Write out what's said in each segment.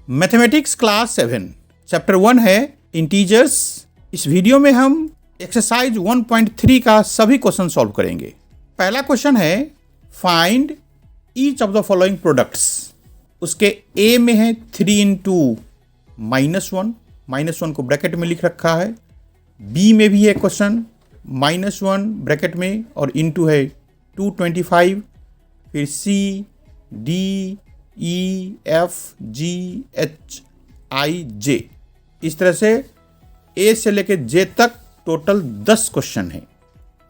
Mathematics class 7 chapter 1 है integers. इस video में हम एक्सरसाइज 1.3 का सभी क्वेश्चन सॉल्व करेंगे। पहला क्वेश्चन है find each of the following products. उसके ए में है 3 इंटू -1, -1 को ब्रैकेट में लिख रखा है। बी में भी है क्वेश्चन -1 ब्रैकेट में और इंटू है 225। फिर सी, डी, ई, एफ, जी, एच, आई, जे, इस तरह से ए से लेकर जे तक टोटल 10 क्वेश्चन है।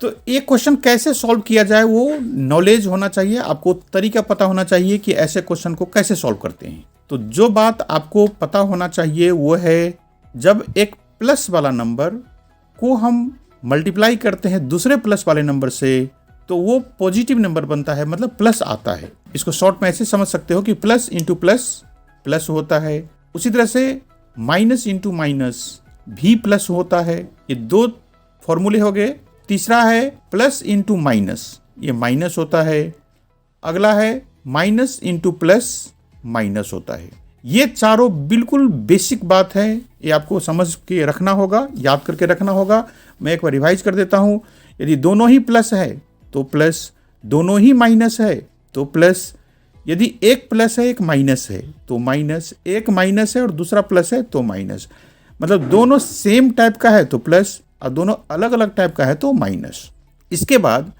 तो एक क्वेश्चन कैसे सॉल्व किया जाए वो नॉलेज होना चाहिए, आपको तरीका पता होना चाहिए कि ऐसे क्वेश्चन को कैसे सॉल्व करते हैं। तो जो बात आपको पता होना चाहिए वो है जब एक प्लस वाला नंबर को हम मल्टीप्लाई करते हैं दूसरे प्लस वाले नंबर से तो वो पॉजिटिव नंबर बनता है, मतलब प्लस आता है। इसको शॉर्ट में ऐसे समझ सकते हो कि प्लस इंटू प्लस प्लस होता है। उसी तरह से माइनस इंटू माइनस भी प्लस होता है। ये दो फॉर्मूले हो गए। तीसरा है प्लस इंटू माइनस, ये माइनस होता है। अगला है माइनस इंटू प्लस माइनस होता है। ये चारों बिल्कुल बेसिक बात है, ये आपको समझ के रखना होगा, याद करके रखना होगा। मैं एक बार रिवाइज कर देता हूँ। यदि दोनों ही प्लस है तो प्लस, दोनों ही माइनस है तो प्लस, यदि एक प्लस है एक माइनस है तो माइनस, एक माइनस है और दूसरा प्लस है तो माइनस। मतलब दोनों सेम टाइप का है तो प्लस और दोनों अलग अलग टाइप का है तो माइनस। इसके बाद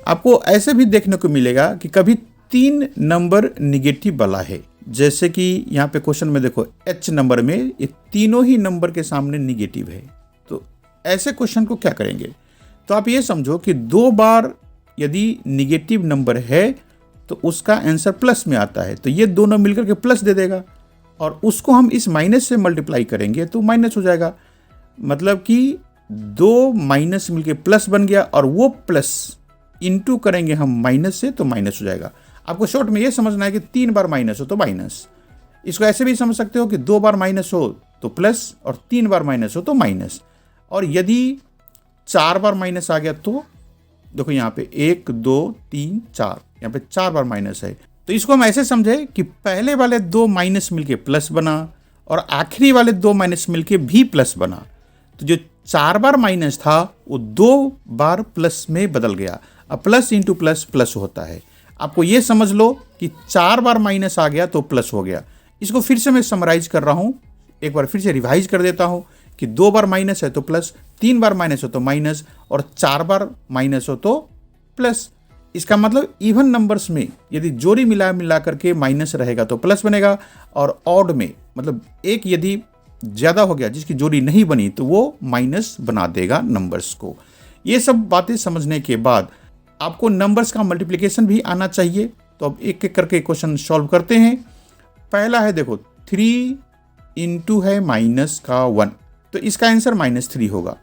आपको ऐसे भी देखने को मिलेगा कि कभी 3 नंबर निगेटिव वाला है, जैसे कि यहाँ पे क्वेश्चन में देखो एच नंबर में ये तीनों ही नंबर के सामने निगेटिव है। तो ऐसे क्वेश्चन को क्या करेंगे, तो आप ये समझो कि 2 बार यदि निगेटिव नंबर है तो उसका आंसर प्लस में आता है, तो ये दोनों मिलकर के प्लस दे देगा और उसको हम इस माइनस से मल्टीप्लाई करेंगे तो माइनस हो जाएगा। मतलब कि 2 माइनस मिलके प्लस बन गया और वो प्लस इंटू करेंगे हम माइनस से तो माइनस हो जाएगा। आपको शॉर्ट में ये समझना है कि 3 बार माइनस हो तो माइनस। इसको ऐसे भी समझ सकते हो कि 2 बार माइनस हो तो प्लस और 3 बार माइनस हो तो माइनस। और यदि 4 बार माइनस आ गया तो देखो यहाँ पे 1, 2, 3, 4, यहाँ पे 4 बार माइनस है। तो इसको हम ऐसे समझे कि पहले वाले 2 माइनस मिलके प्लस बना और आखिरी वाले 2 माइनस मिलके भी प्लस बना। तो जो 4 बार माइनस था वो 2 बार प्लस में बदल गया। अब प्लस इंटू प्लस प्लस होता है। आपको ये समझ लो कि 4 बार माइनस आ गया तो प्लस हो गया। इसको फिर से मैं समराइज कर रहा हूँ, एक बार फिर से रिवाइज कर देता हूँ कि 2 बार माइनस है तो प्लस, 3 बार माइनस हो तो माइनस और 4 बार माइनस हो तो प्लस। इसका मतलब इवन नंबर्स में यदि जोड़ी मिला करके माइनस रहेगा तो प्लस बनेगा और ऑड में मतलब एक यदि ज़्यादा हो गया जिसकी जोड़ी नहीं बनी तो वो माइनस बना देगा नंबर्स को। ये सब बातें समझने के बाद आपको नंबर्स का मल्टीप्लिकेशन भी आना चाहिए। तो अब एक एक करके क्वेश्चन सॉल्व करते हैं। पहला है देखो 3 इंटू है माइनस का 1, तो इसका आंसर -3 होगा।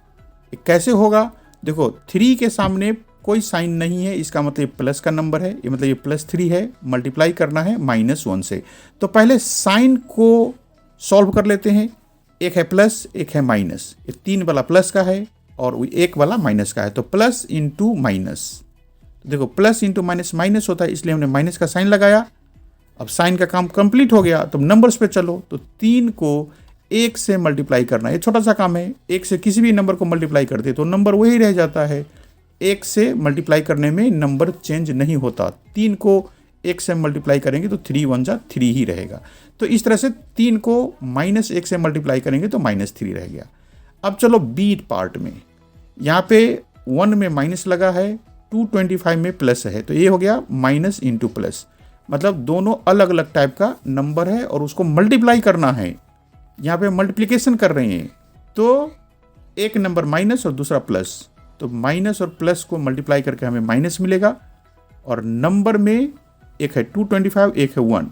कैसे होगा, देखो 3 के सामने कोई साइन नहीं है, इसका मतलब प्लस का नंबर है, ये मतलब ये +3 है, मल्टीप्लाई करना है -1 से। तो पहले साइन को सॉल्व कर लेते हैं। एक है प्लस, एक है माइनस। ये 3 वाला प्लस का है और 1 वाला माइनस का है, तो प्लस इंटू माइनस। तो देखो प्लस इंटू माइनस माइनस होता है, इसलिए हमने माइनस का साइन लगाया। अब साइन का काम कंप्लीट हो गया तो नंबर्स पे चलो। तो 3 को 1 से मल्टीप्लाई करना, ये छोटा सा काम है। 1 से किसी भी नंबर को मल्टीप्लाई कर दे तो नंबर वही रह जाता है। 1 से मल्टीप्लाई करने में नंबर चेंज नहीं होता। 3 को 1 से मल्टीप्लाई करेंगे तो 3 1 जा 3 ही रहेगा। तो इस तरह से 3 को -1 से मल्टीप्लाई करेंगे तो -3 रह गया। अब चलो बी पार्ट में, यहाँ पे 1 में माइनस लगा है, 225 में प्लस है, तो ये हो गया माइनस इंटू प्लस। मतलब दोनों अलग अलग टाइप का नंबर है और उसको मल्टीप्लाई करना है। यहाँ पे मल्टीप्लिकेशन कर रहे हैं तो एक नंबर माइनस और दूसरा प्लस, तो माइनस और प्लस को मल्टीप्लाई करके हमें माइनस मिलेगा। और नंबर में एक है 225, एक है 1,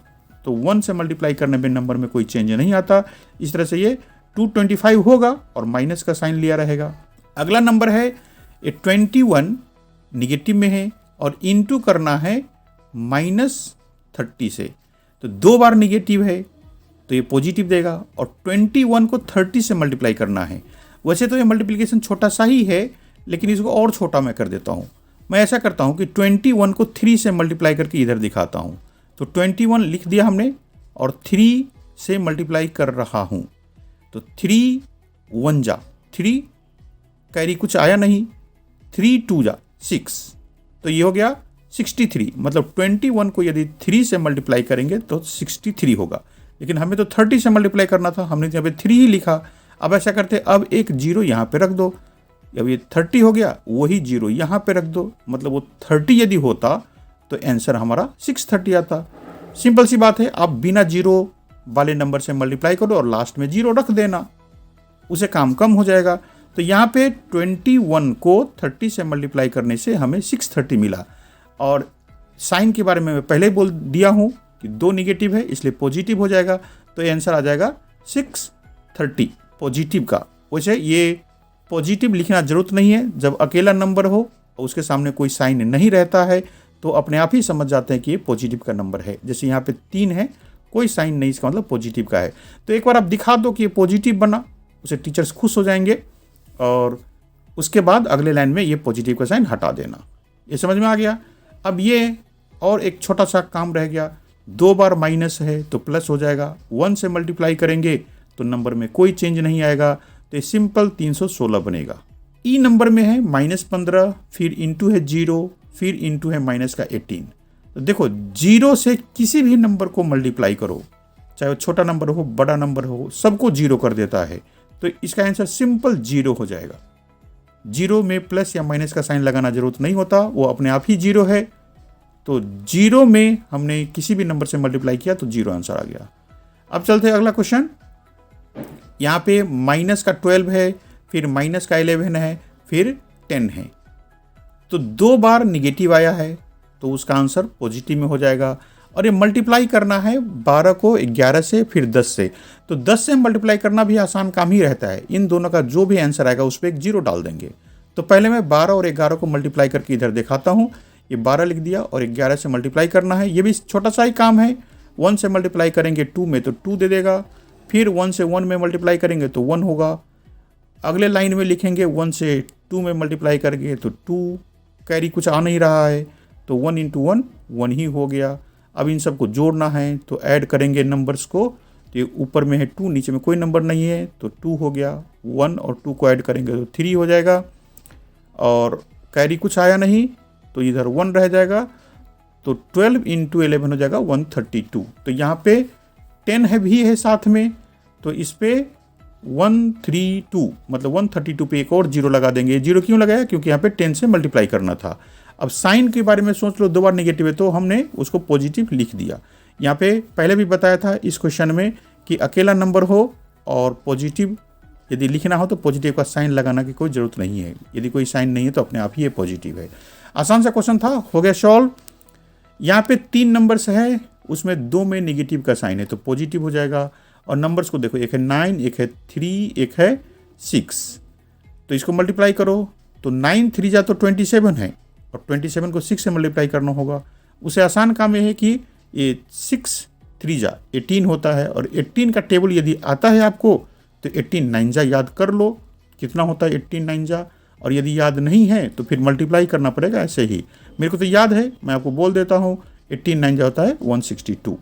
तो 1 से मल्टीप्लाई करने में नंबर में कोई चेंज नहीं आता। इस तरह से ये 225 होगा और माइनस का साइन लिया रहेगा। अगला नंबर है ये 21 निगेटिव में है और इंटू करना है -30 से, तो 2 बार निगेटिव है तो ये पॉजिटिव देगा और 21 को 30 से मल्टीप्लाई करना है। वैसे तो ये मल्टीप्लिकेशन छोटा सा ही है, लेकिन इसको और छोटा मैं कर देता हूँ। मैं ऐसा करता हूँ कि 21 को 3 से मल्टीप्लाई करके इधर दिखाता हूँ। तो 21 लिख दिया हमने और 3 से मल्टीप्लाई कर रहा हूँ। तो 3 1 जा 3, कैरी कुछ आया नहीं, 3 2 जा 6, तो ये हो गया 63। मतलब 21 को यदि 3 से मल्टीप्लाई करेंगे तो 63 होगा, लेकिन हमें तो 30 से मल्टीप्लाई करना था, हमने यहाँ पे 3 ही लिखा। अब ऐसा करते, अब एक 0 यहाँ पे रख दो, अब ये 30 हो गया, वही 0 यहाँ पे रख दो, मतलब वो 30 यदि होता तो आंसर हमारा 630 आता। सिंपल सी बात है, आप बिना 0 वाले नंबर से मल्टीप्लाई करो और लास्ट में 0 रख देना, उसे काम कम हो जाएगा। तो यहाँ पे 21 को 30 से मल्टीप्लाई करने से हमें 630 मिला। और साइन के बारे में मैं पहले बोल दिया हूँ कि 2 निगेटिव है इसलिए पॉजिटिव हो जाएगा, तो आंसर आ जाएगा 630 पॉजिटिव का। वैसे ये पॉजिटिव लिखना जरूरत नहीं है, जब अकेला नंबर हो और उसके सामने कोई साइन नहीं रहता है तो अपने आप ही समझ जाते हैं कि ये पॉजिटिव का नंबर है। जैसे यहाँ पे 3 है, कोई साइन नहीं, इसका मतलब पॉजिटिव का है। तो एक बार आप दिखा दो कि ये पॉजिटिव बना, उसे टीचर्स खुश हो जाएंगे, और उसके बाद अगले लाइन में ये पॉजिटिव का साइन हटा देना। ये समझ में आ गया। अब ये और एक छोटा सा काम रह गया, 2 बार माइनस है तो प्लस हो जाएगा, 1 से मल्टीप्लाई करेंगे तो नंबर में कोई चेंज नहीं आएगा, तो ये सिंपल 316 बनेगा। ई नंबर में है -15, फिर इंटू है 0, फिर इंटू है माइनस का 18। तो देखो 0 से किसी भी नंबर को मल्टीप्लाई करो, चाहे वो छोटा नंबर हो बड़ा नंबर हो, सबको 0 कर देता है, तो इसका आंसर सिंपल 0 हो जाएगा। 0 में प्लस या माइनस का साइन लगाना जरूरत नहीं होता, वो अपने आप ही 0 है। तो 0 में हमने किसी भी नंबर से मल्टीप्लाई किया तो 0 आंसर आ गया। अब चलते हैं अगला क्वेश्चन। यहाँ पे माइनस का 12 है, फिर माइनस का 11 है, फिर 10 है, तो 2 बार निगेटिव आया है तो उसका आंसर पॉजिटिव में हो जाएगा। और ये मल्टीप्लाई करना है 12 को 11 से, फिर 10 से, तो 10 से मल्टीप्लाई करना भी आसान काम ही रहता है। इन दोनों का जो भी आंसर आएगा उस पर एक 0 डाल देंगे। तो पहले मैं 12 और 11 को मल्टीप्लाई करके इधर दिखाता हूँ। ये 12 लिख दिया और 11 से मल्टीप्लाई करना है, ये भी छोटा सा ही काम है। 1 से मल्टीप्लाई करेंगे 2 में तो 2 दे देगा, फिर 1 से 1 में मल्टीप्लाई करेंगे तो 1 होगा। अगले लाइन में लिखेंगे 1 से 2 में मल्टीप्लाई करेंगे तो 2, कैरी कुछ आ नहीं रहा है तो 1 इंटू 1 1 ही हो गया। अब इन सबको जोड़ना है तो ऐड करेंगे नंबर्स को, तो ये ऊपर में है 2, नीचे में कोई नंबर नहीं है तो 2 हो गया। 1 और 2 को ऐड करेंगे तो 3 हो जाएगा, और कैरी कुछ आया नहीं तो इधर 1 रह जाएगा, तो 12 इंटू 11 हो जाएगा 132। तो यहाँ पे 10 है भी है साथ में, तो इस पे 132 मतलब 132 पे एक और 0 लगा देंगे। 0 क्यों लगाया? क्योंकि यहाँ पे 10 से मल्टीप्लाई करना था। अब साइन के बारे में सोच लो, 2 बार नेगेटिव है तो हमने उसको पॉजिटिव लिख दिया। यहाँ पे पहले भी बताया था इस क्वेश्चन में कि अकेला नंबर हो और पॉजिटिव यदि लिखना हो तो पॉजिटिव का साइन लगाना की कोई ज़रूरत नहीं है, यदि कोई साइन नहीं है तो अपने आप ही ये पॉजिटिव है। आसान सा क्वेश्चन था, हो गया सॉल्व। यहाँ पे 3 नंबर्स है, उसमें 2 में नेगेटिव का साइन है तो पॉजिटिव हो जाएगा। और नंबर्स को देखो, एक है 9, एक है 3, एक है 6, तो इसको मल्टीप्लाई करो तो 9 3 जा तो 27 है, और 27 को 6 से मल्टीप्लाई करना होगा। उसे आसान काम यह है कि ये 6 3 जा 18 होता है, और 18 का टेबल यदि आता है आपको तो 18 9 जा याद कर लो कितना होता है 18 9 जा, और यदि याद नहीं है तो फिर मल्टीप्लाई करना पड़ेगा ऐसे ही। मेरे को तो याद है, मैं आपको बोल देता हूँ, 18 9 जा होता है 162,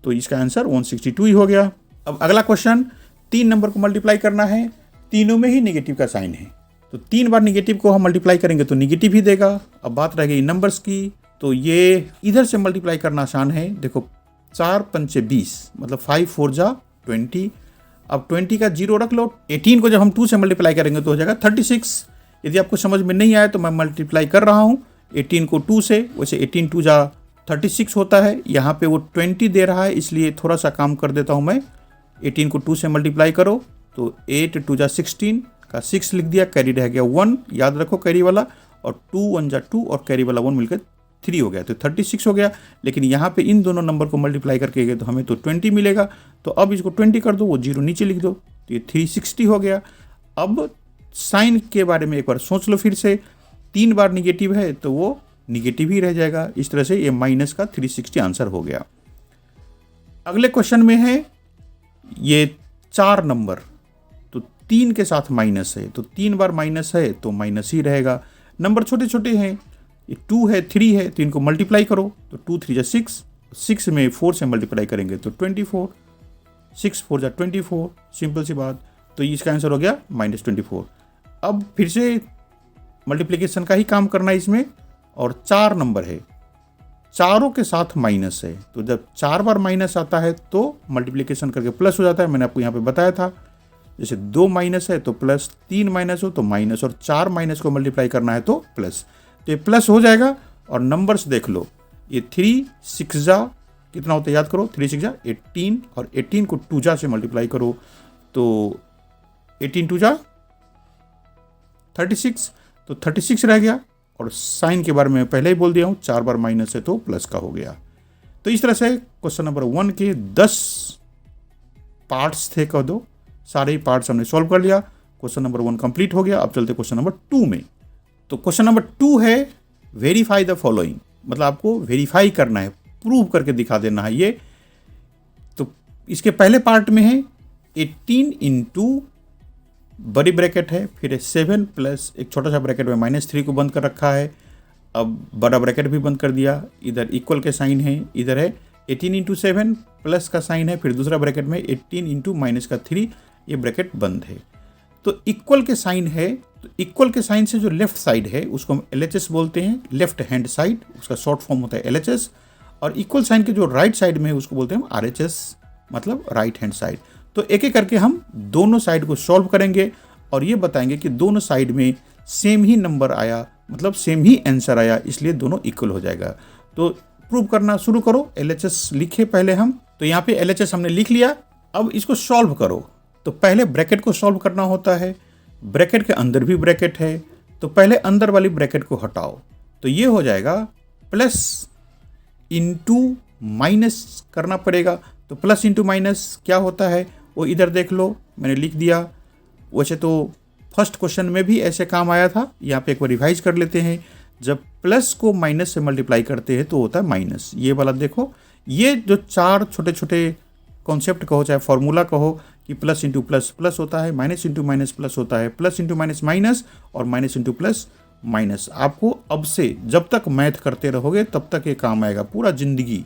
तो इसका आंसर 162 ही हो गया। अब अगला क्वेश्चन, 3 नंबर को मल्टीप्लाई करना है, तीनों में ही नेगेटिव का साइन है, तो 3 बार नेगेटिव को हम मल्टीप्लाई करेंगे तो नेगेटिव ही देगा। अब बात रह गई नंबर्स की, तो ये इधर से मल्टीप्लाई करना आसान है। देखो 4 पंचे 20 मतलब 5 4 जा 20। अब 20 का 0 रख लो। 18 को जब हम 2 से मल्टीप्लाई करेंगे तो हो जाएगा 36। यदि आपको समझ में नहीं आया तो मैं मल्टीप्लाई कर रहा हूँ 18 को 2 से, वैसे 18 2 जा 36 होता है। यहाँ पे वो 20 दे रहा है इसलिए थोड़ा सा काम कर देता हूँ मैं। 18 को 2 से मल्टीप्लाई करो तो 8 2 जा 16 का 6 लिख दिया, कैरी रह गया 1, याद रखो कैरी वाला, और 2 1 जा 2 और कैरी वाला 1 मिलकर 3 हो गया, तो 36 हो गया। लेकिन यहाँ पे इन दोनों नंबर को मल्टीप्लाई करके गए तो हमें तो 20 मिलेगा, तो अब इसको 20 कर दो, वो 0 नीचे लिख दो, तो ये 360 हो गया। अब साइन के बारे में एक बार सोच लो फिर से, 3 बार निगेटिव है तो वो निगेटिव ही रह जाएगा। इस तरह से ये माइनस का 360 आंसर हो गया। अगले क्वेश्चन में है ये 4 नंबर, तो 3 के साथ माइनस है, तो 3 बार माइनस है तो माइनस ही रहेगा। नंबर छोटे छोटे हैं, ये 2 है 3 है, तो इनको मल्टीप्लाई करो तो 2 3 जा 6, 6 में 4 से मल्टीप्लाई करेंगे तो 24, 6 4 जा 24, सिंपल सी बात। तो इसका आंसर हो गया -24। अब फिर से मल्टीप्लिकेशन का ही काम करना है इसमें, और 4 नंबर है, चारों के साथ माइनस है, तो जब 4 बार माइनस आता है तो मल्टीप्लिकेशन करके प्लस हो जाता है। मैंने आपको यहाँ पे बताया था, जैसे 2 माइनस है तो प्लस, 3 माइनस हो तो माइनस, और 4 माइनस को मल्टीप्लाई करना है तो प्लस। तो ये प्लस हो जाएगा। और नंबर्स देख लो, ये 3 6 जा कितना होता है याद करो, 3 6 जा 18, और 18 को 2 जा से मल्टीप्लाई करो तो 18 2 जा 36, तो 36 रह गया। और साइन के बारे में पहले ही बोल दिया हूँ, 4 बार माइनस है तो प्लस का हो गया। तो इस तरह से क्वेश्चन नंबर 1 के 10 पार्ट्स थे, कह दो सारे ही पार्ट्स हमने सॉल्व कर लिया। क्वेश्चन नंबर 1 कंप्लीट हो गया। अब चलते क्वेश्चन नंबर 2 में। तो क्वेश्चन नंबर 2 है वेरीफाई द फॉलोइंग, मतलब आपको वेरीफाई करना है, प्रूव करके दिखा देना है ये। तो इसके पहले पार्ट में है 18 इंटू बड़ी ब्रैकेट है, फिर 7 प्लस एक छोटा सा ब्रैकेट में -3 को बंद कर रखा है। अब बड़ा ब्रैकेट भी बंद कर दिया, इधर इक्वल के साइन है, इधर है 18 इंटू 7 प्लस का साइन है, फिर दूसरा ब्रैकेट में 18 इंटू -3, ये ब्रैकेट बंद है। तो इक्वल के साइन है, तो इक्वल के साइन से जो लेफ्ट साइड है उसको हम LHS बोलते हैं, लेफ्ट हैंड साइड, उसका शॉर्ट फॉर्म होता है LHS। और इक्वल साइन के जो राइट साइड में है उसको बोलते हैं हम RHS, मतलब राइट हैंड साइड। तो एक एक करके हम दोनों साइड को सॉल्व करेंगे और ये बताएंगे कि दोनों साइड में सेम ही नंबर आया, मतलब सेम ही आंसर आया, इसलिए दोनों इक्वल हो जाएगा। तो प्रूव करना शुरू करो। LHS लिखे पहले हम, तो यहाँ पे LHS हमने लिख लिया। अब इसको सॉल्व करो। तो पहले ब्रैकेट को सॉल्व करना होता है, ब्रैकेट के अंदर भी ब्रैकेट है, तो पहले अंदर वाली ब्रैकेट को हटाओ, तो ये हो जाएगा प्लस इंटू माइनस करना पड़ेगा। तो प्लस इंटू माइनस क्या होता है वो इधर देख लो, मैंने लिख दिया। वैसे तो फर्स्ट क्वेश्चन में भी ऐसे काम आया था, यहाँ पे एक बार रिवाइज कर लेते हैं। जब प्लस को माइनस से मल्टीप्लाई करते हैं तो होता है माइनस। ये वाला देखो, ये जो 4 छोटे छोटे कॉन्सेप्ट कहो चाहे फॉर्मूला कहो कि प्लस इंटू प्लस प्लस होता है, माइनस इंटू माइनस प्लस होता है, प्लस इंटू माइनस माइनस, और माइनस इंटू प्लस माइनस। आपको अब से जब तक मैथ करते रहोगे तब तक ये काम आएगा पूरा जिंदगी।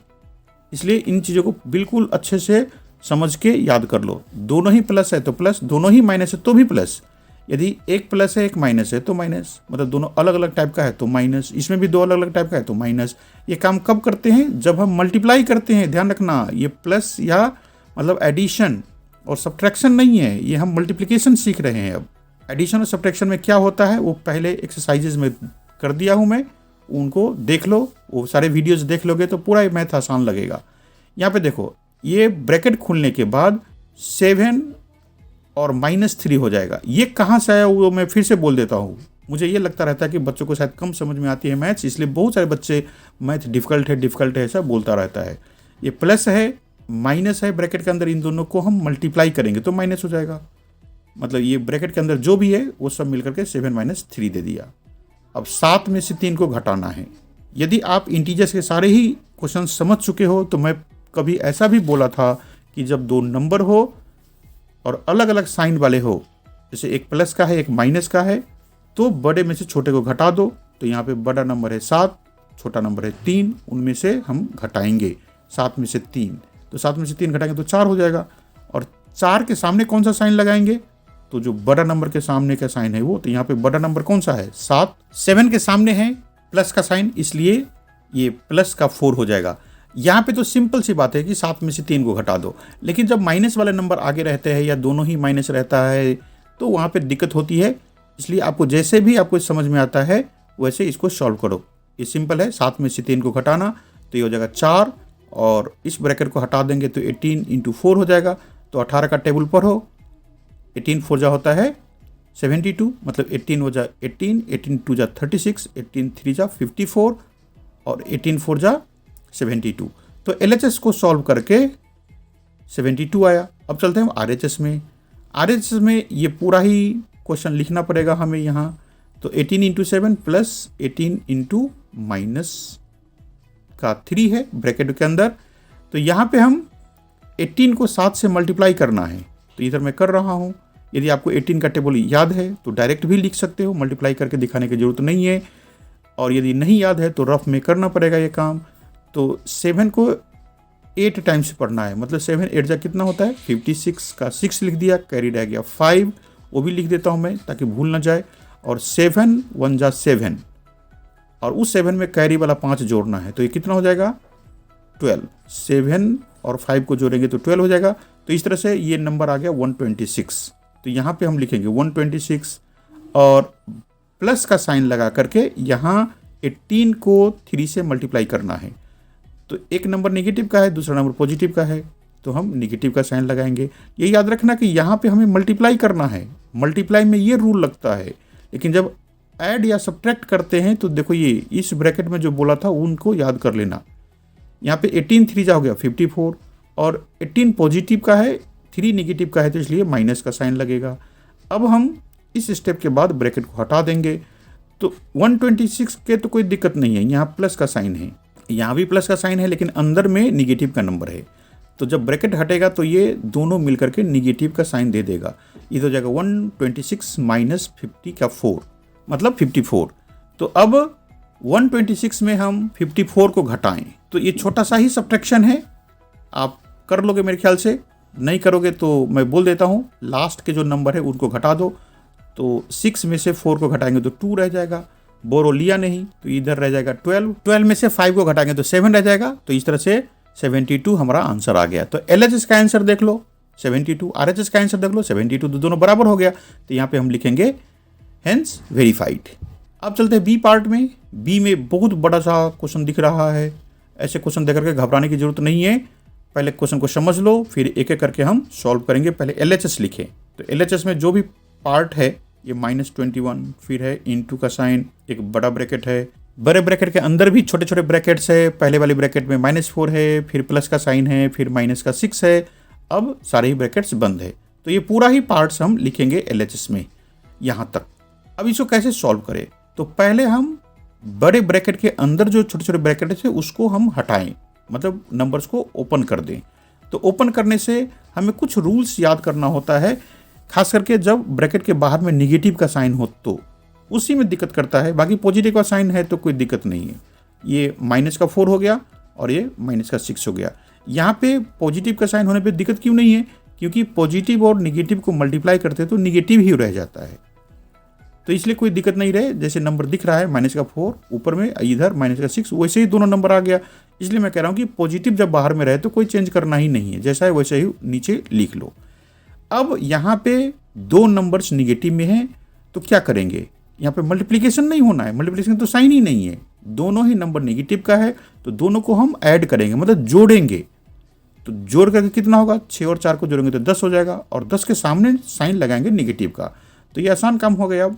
इसलिए इन चीज़ों को बिल्कुल अच्छे से समझ के याद कर लो। दोनों ही प्लस है तो प्लस, दोनों ही माइनस है तो भी प्लस। यदि एक प्लस है एक माइनस है तो माइनस, मतलब दोनों अलग अलग टाइप का है तो माइनस, इसमें भी 2 अलग अलग टाइप का है तो माइनस। ये काम कब करते हैं? जब हम मल्टीप्लाई करते हैं। ध्यान रखना, ये प्लस या मतलब एडिशन और सब्ट्रैक्शन नहीं है, ये हम मल्टीप्लिकेशन सीख रहे हैं। अब एडिशन और सब्ट्रैक्शन में क्या होता है वो पहले एक्सरसाइजेज में कर दिया हूँ मैं, उनको देख लो, वो सारे वीडियोस देख लोगे तो पूरा मैथ आसान लगेगा। यहाँ पे देखो, ये ब्रैकेट खुलने के बाद 7 और -3 हो जाएगा। ये कहाँ से आया वो मैं फिर से बोल देता हूँ। मुझे ये लगता रहता है कि बच्चों को शायद कम समझ में आती है मैथ्स, इसलिए बहुत सारे बच्चे मैथ डिफ़िकल्ट है ऐसा बोलता रहता है। ये प्लस है माइनस है ब्रैकेट के अंदर, इन दोनों को हम मल्टीप्लाई करेंगे तो माइनस हो जाएगा। मतलब ये ब्रैकेट के अंदर जो भी है वो सब मिलकर के 7 - 3 दे दिया। अब 7 में से 3 को घटाना है। यदि आप इंटीजर्स के सारे ही क्वेश्चन समझ चुके हो तो मैं कभी ऐसा भी बोला था कि जब 2 नंबर हो और अलग अलग साइन वाले हो, जैसे एक प्लस का है एक माइनस का है, तो बड़े में से छोटे को घटा दो। तो यहाँ पे बड़ा नंबर है 7, छोटा नंबर है 3, उनमें से हम घटाएंगे 7 में से 3। तो 7 में से 3 घटाएंगे तो 4 हो जाएगा। और 4 के सामने कौन सा साइन लगाएंगे? तो जो बड़ा नंबर के सामने का साइन है वो, तो यहाँ पे बड़ा नंबर कौन सा है? 7। 7 के सामने है प्लस का साइन, इसलिए ये प्लस का 4 हो जाएगा। यहाँ पे तो सिंपल सी बात है कि 7 में से 3 को घटा दो, लेकिन जब माइनस वाले नंबर आगे रहते हैं या दोनों ही माइनस रहता है तो वहाँ पे दिक्कत होती है। इसलिए आपको जैसे भी आपको समझ में आता है वैसे इसको सॉल्व करो। ये सिंपल है, 7 में से 3 को घटाना, तो ये हो जाएगा 4, और इस ब्रैकेट को हटा देंगे तो 18 × 4 हो जाएगा। तो 18 का टेबल पर हो, 18 4 जा होता है 72, मतलब 18 हो जा 18, 18 2 जा 36, 18 3 जा 54, और 18 4 जा 72। तो LHS को सॉल्व करके 72 आया। अब चलते हैं RHS में। RHS में ये पूरा ही क्वेश्चन लिखना पड़ेगा हमें यहाँ। तो 18 × 7 प्लस 18 × माइनस का 3 है ब्रैकेट के अंदर। तो यहाँ पे हम 18 को 7 से मल्टीप्लाई करना है, तो इधर मैं कर रहा हूँ। यदि आपको 18 का टेबल याद है तो डायरेक्ट भी लिख सकते हो, मल्टीप्लाई करके दिखाने की ज़रूरत नहीं है। और यदि नहीं याद है तो रफ में करना पड़ेगा ये काम। तो 7 को 8 टाइम्स पढ़ना है, मतलब 7 8 जा कितना होता है 56 का 6 लिख दिया, कैरी रह गया 5, वो भी लिख देता हूँ मैं ताकि भूल ना जाए, और 7 1 जा 7, और उस 7 में कैरी वाला 5 जोड़ना है, तो ये कितना हो जाएगा 12। 7 और 5 को जोड़ेंगे तो 12 हो जाएगा। तो इस तरह से ये नंबर आ गया 126। तो यहाँ पे हम लिखेंगे 126 और प्लस का साइन लगा करके यहाँ 18 को 3 से मल्टीप्लाई करना है। तो एक नंबर नेगेटिव का है, दूसरा नंबर पॉजिटिव का है, तो हम नेगेटिव का साइन लगाएंगे। ये याद रखना कि यहाँ पे हमें मल्टीप्लाई करना है, मल्टीप्लाई में ये रूल लगता है, लेकिन जब ऐड या सब्ट्रैक्ट करते हैं तो देखो ये इस ब्रैकेट में जो बोला था उनको याद कर लेना। यहाँ पे 18 3 जा हो गया 54, और 18 पॉजिटिव का है, 3 नेगेटिव का है, तो इसलिए माइनस का साइन लगेगा। अब हम इस स्टेप के बाद ब्रैकेट को हटा देंगे, तो 126 के तो कोई दिक्कत नहीं है, यहाँ प्लस का साइन है, यहाँ भी प्लस का साइन है, लेकिन अंदर में निगेटिव का नंबर है। तो जब ब्रैकेट हटेगा तो ये दोनों मिलकर के निगेटिव का साइन दे देगा। ये हो जाएगा 126 माइनस 50 का 4, मतलब 54। तो अब 126 में हम 54 को घटाएं, तो ये छोटा सा ही सब्ट्रैक्शन है, आप कर लोगे मेरे ख्याल से। नहीं करोगे तो मैं बोल देता हूँ, लास्ट के जो नंबर है उनको घटा दो। तो 6 में से 4 को घटाएंगे तो 2 रह जाएगा, बोरो लिया नहीं तो इधर रह जाएगा 12, 12 में से 5 को घटाएंगे तो 7 रह जाएगा। तो इस तरह से 72 हमारा आंसर आ गया। तो LHS का आंसर देख लो 72, RHS का आंसर देख लो 72, तो दोनों बराबर हो गया। तो यहाँ पे हम लिखेंगे हेंस वेरीफाइड। अब चलते हैं बी पार्ट में। बी में बहुत बड़ा सा क्वेश्चन दिख रहा है, ऐसे क्वेश्चन देख करके घबराने की जरूरत नहीं है। पहले क्वेश्चन को समझ लो, फिर एक एक करके हम सॉल्व करेंगे। पहले LHS लिखें, तो LHS में जो भी पार्ट है ये -21, फिर है इनटू का साइन, एक बड़ा ब्रैकेट है, बड़े ब्रैकेट के अंदर भी छोटे छोटे ब्रैकेट्स है। पहले वाली ब्रैकेट में -4 है, फिर प्लस का साइन है, फिर माइनस का 6 है। अब सारे ही ब्रैकेट्स बंद है, तो ये पूरा ही पार्ट्स हम लिखेंगे LHS में यहाँ तक। अब इसको कैसे सॉल्व करें, तो पहले हम बड़े ब्रैकेट के अंदर जो छोटे छोटे ब्रैकेट थे उसको हम हटाएं, मतलब नंबर्स को ओपन कर दें। तो ओपन करने से हमें कुछ रूल्स याद करना होता है, खास करके जब ब्रैकेट के बाहर में निगेटिव का साइन हो तो उसी में दिक्कत करता है। बाकी पॉजिटिव का साइन है तो कोई दिक्कत नहीं है। ये माइनस का 4 हो गया और ये माइनस का 6 हो गया। यहाँ पे पॉजिटिव का साइन होने पे दिक्कत क्यों नहीं है, क्योंकि पॉजिटिव और निगेटिव को मल्टीप्लाई करते तो निगेटिव ही रह जाता है, तो इसलिए कोई दिक्कत नहीं रहे। जैसे नंबर दिख रहा है माइनस का 4, ऊपर में इधर माइनस का 6, वैसे ही दोनों नंबर आ गया। इसलिए मैं कह रहा हूँ कि पॉजिटिव जब बाहर में रहे तो कोई चेंज करना ही नहीं है, जैसा है वैसे ही नीचे लिख लो। अब यहाँ पे 2 नंबर्स निगेटिव में हैं, तो क्या करेंगे, यहाँ पे मल्टीप्लिकेशन नहीं होना है, मल्टीप्लिकेशन तो साइन ही नहीं है, दोनों ही नंबर निगेटिव का है, तो दोनों को हम ऐड करेंगे, मतलब जोड़ेंगे। तो जोड़ करके कितना होगा, 6 और 4 को जोड़ेंगे तो 10 हो जाएगा, और 10 के सामने साइन लगाएंगे निगेटिव का। तो ये आसान काम हो गया। अब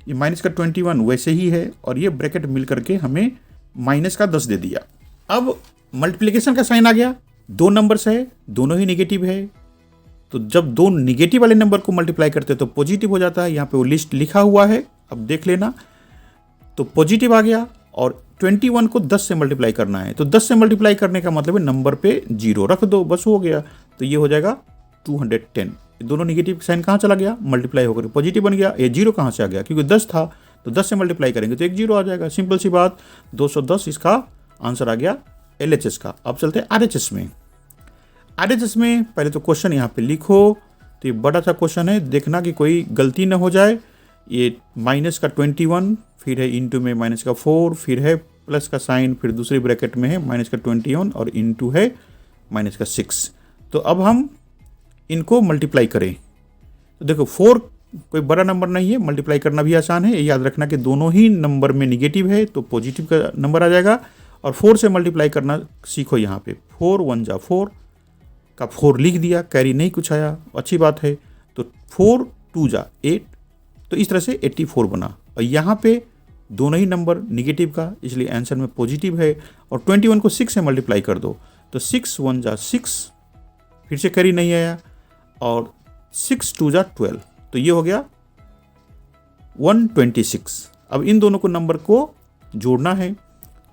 ये माइनस का 21 वैसे ही है, और ये ब्रैकेट मिल करके हमें माइनस का 10 दे दिया। अब मल्टीप्लिकेशन का साइन आ गया, 2 नंबर्स है, दोनों ही निगेटिव है, तो जब 2 निगेटिव वाले नंबर को मल्टीप्लाई करते हैं तो पॉजिटिव हो जाता है। यहाँ पे वो लिस्ट लिखा हुआ है, अब देख लेना। तो पॉजिटिव आ गया, और 21 को 10 से मल्टीप्लाई करना है, तो 10 से मल्टीप्लाई करने का मतलब है नंबर पे 0 रख दो, बस हो गया। तो ये हो जाएगा 210। दोनों निगेटिव साइन कहाँ चला गया, मल्टीप्लाई होकर पॉजिटिव बन गया। ये 0 कहाँ से आ गया, क्योंकि 10 था, तो 10 से मल्टीप्लाई करेंगे तो एक 0 आ जाएगा। सिंपल सी बात, 210 इसका आंसर आ गया LHS का। अब चलते हैं RHS में। RHS में पहले तो क्वेश्चन यहाँ पे लिखो, तो ये बड़ा सा क्वेश्चन है, देखना कि कोई गलती ना हो जाए। ये माइनस का 21, फिर है इंटू में माइनस का 4, फिर है प्लस का साइन, फिर दूसरी ब्रैकेट में है माइनस का 21 और इंटू है माइनस का 6। तो अब हम इनको मल्टीप्लाई करें, तो देखो 4 कोई बड़ा नंबर नहीं है, मल्टीप्लाई करना भी आसान है। ये याद रखना कि दोनों ही नंबर में निगेटिव है, तो पॉजिटिव का नंबर आ जाएगा। और 4 से मल्टीप्लाई करना सीखो। यहाँ पे 4 1 जा 4 का 4 लिख दिया, कैरी नहीं कुछ आया, अच्छी बात है। तो 4 2 जा 8, तो इस तरह से 84 बना। और यहाँ पे दोनों ही नंबर निगेटिव का, इसलिए आंसर में पॉजिटिव है। और 21 को 6 से मल्टीप्लाई कर दो, तो 6 1 जा 6, फिर से कैरी नहीं आया, और 6 2 जा 12, तो ये हो गया 126। अब इन दोनों को नंबर को जोड़ना है,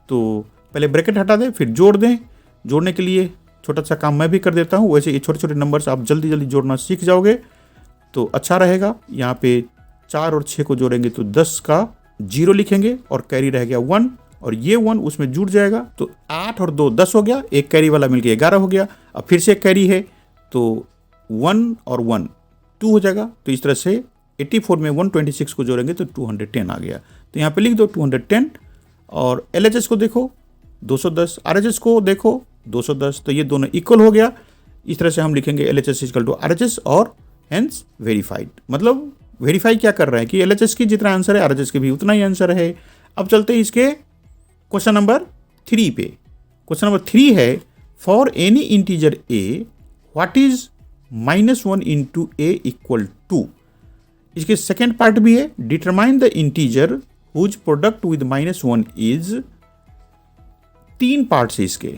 तो पहले ब्रैकेट हटा दें फिर जोड़ दें। जोड़ने के लिए छोटा सा काम मैं भी कर देता हूँ, वैसे ये छोटे छोटे नंबर्स आप जल्दी जल्दी जोड़ना सीख जाओगे तो अच्छा रहेगा। यहाँ पे 4 और 6 को जोड़ेंगे तो 10 का 0 लिखेंगे, और कैरी रह गया 1, और ये 1 उसमें जुड़ जाएगा, तो 8 और 2 10 हो गया, एक कैरी वाला मिलके 11 हो गया। अब फिर से एक कैरी है तो 1 और 1 2 हो जाएगा। तो इस तरह से 84 में 126 को जोड़ेंगे तो 210 आ गया। तो यहाँ पे लिख दो 210, और LHS को देखो 210, RHS को देखो 210, तो ये दोनों इक्वल हो गया। इस तरह से हम लिखेंगे LHS इक्वल टू RHS और हेंस वेरीफाइड। मतलब वेरीफाई क्या कर रहे हैं कि LHS की जितना आंसर है RHS के भी उतना ही आंसर है। अब चलते हैं इसके क्वेश्चन नंबर 3 पे। क्वेश्चन नंबर 3 है, for any integer a what is -1 into a equal to. इसके सेकेंड पार्ट भी है, determine the integer whose product with -1 is. 3 parts है इसके,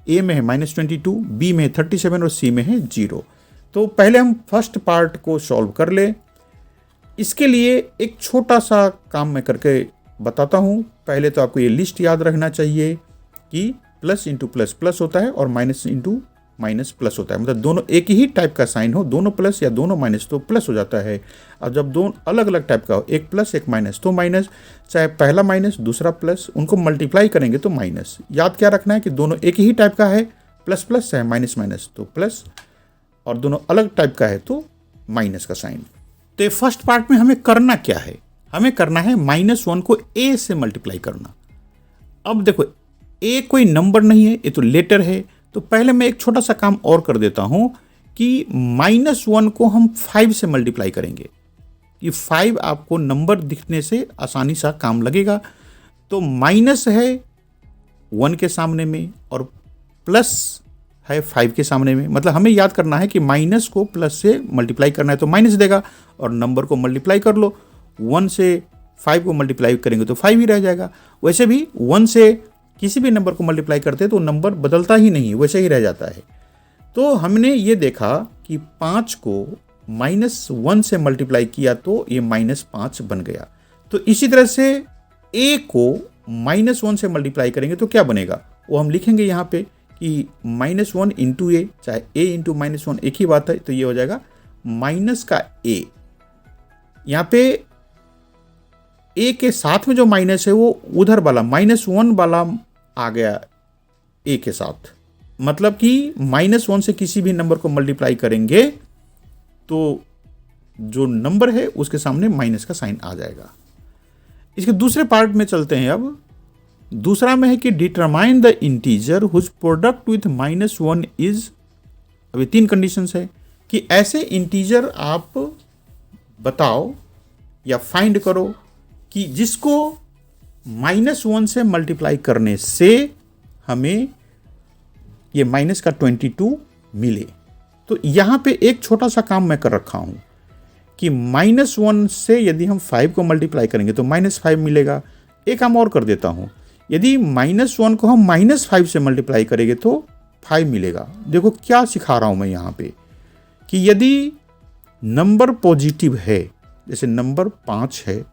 a में है -22, b में है 37 और c में है 0। तो पहले हम फर्स्ट पार्ट को सॉल्व कर ले। इसके लिए एक छोटा सा काम मैं करके बताता हूँ। पहले तो आपको ये लिस्ट याद रखना चाहिए कि प्लस इंटू प्लस प्लस होता है और माइनस इंटू माइनस प्लस होता है। मतलब दोनों एक ही टाइप का साइन हो, दोनों प्लस या दोनों माइनस तो प्लस हो जाता है। अब जब दोनों अलग अलग टाइप का हो, एक प्लस एक माइनस तो माइनस, चाहे पहला माइनस दूसरा प्लस, उनको मल्टीप्लाई करेंगे तो माइनस। याद क्या रखना है कि दोनों एक ही टाइप का है, प्लस प्लस चाहे माइनस माइनस तो प्लस, और दोनों अलग टाइप का है तो माइनस का साइन। तो फर्स्ट पार्ट में हमें करना क्या है, हमें करना है -1 को a से मल्टीप्लाई करना। अब देखो a कोई नंबर नहीं है, ये तो लेटर है। तो पहले मैं एक छोटा सा काम और कर देता हूं कि -1 को हम 5 से मल्टीप्लाई करेंगे। ये 5 आपको नंबर दिखने से आसानी सा काम लगेगा। तो माइनस है 1 के सामने में और प्लस है 5 के सामने में। मतलब हमें याद करना है कि माइनस को प्लस से मल्टीप्लाई करना है तो माइनस देगा, और नंबर को मल्टीप्लाई कर लो। 1 से 5 को मल्टीप्लाई करेंगे तो 5 ही रह जाएगा। वैसे भी 1 से किसी भी नंबर को मल्टीप्लाई करते हैं तो नंबर बदलता ही नहीं है, वैसे ही रह जाता है। तो हमने ये देखा कि 5 को -1 से मल्टीप्लाई किया तो ये -5 बन गया। तो इसी तरह से a को -1 से मल्टीप्लाई करेंगे तो क्या बनेगा, वो हम लिखेंगे यहाँ पे कि -1 इंटू a, चाहे a इंटू -1 एक ही बात है। तो ये हो जाएगा माइनस का a। यहाँ पे a के साथ में जो माइनस है वो उधर वाला -1 वाला आ गया a के साथ। मतलब कि -1 से किसी भी नंबर को मल्टीप्लाई करेंगे तो जो नंबर है उसके सामने माइनस का साइन आ जाएगा। इसके दूसरे पार्ट में चलते हैं। अब दूसरा में है कि determine the integer whose product with -1 is. अभी 3 कंडीशंस है कि ऐसे इंटीजर आप बताओ या फाइंड करो कि जिसको -1 से मल्टीप्लाई करने से हमें ये माइनस का 22 मिले। तो यहाँ पे एक छोटा सा काम मैं कर रखा हूँ कि -1 से यदि हम 5 को मल्टीप्लाई करेंगे तो -5 मिलेगा। एक काम और कर देता हूँ, यदि -1 को हम -5 से मल्टीप्लाई करेंगे तो 5 मिलेगा। देखो क्या सिखा रहा हूँ मैं यहाँ पे कि यदि नंबर पॉजिटिव है, जैसे नंबर 5 है,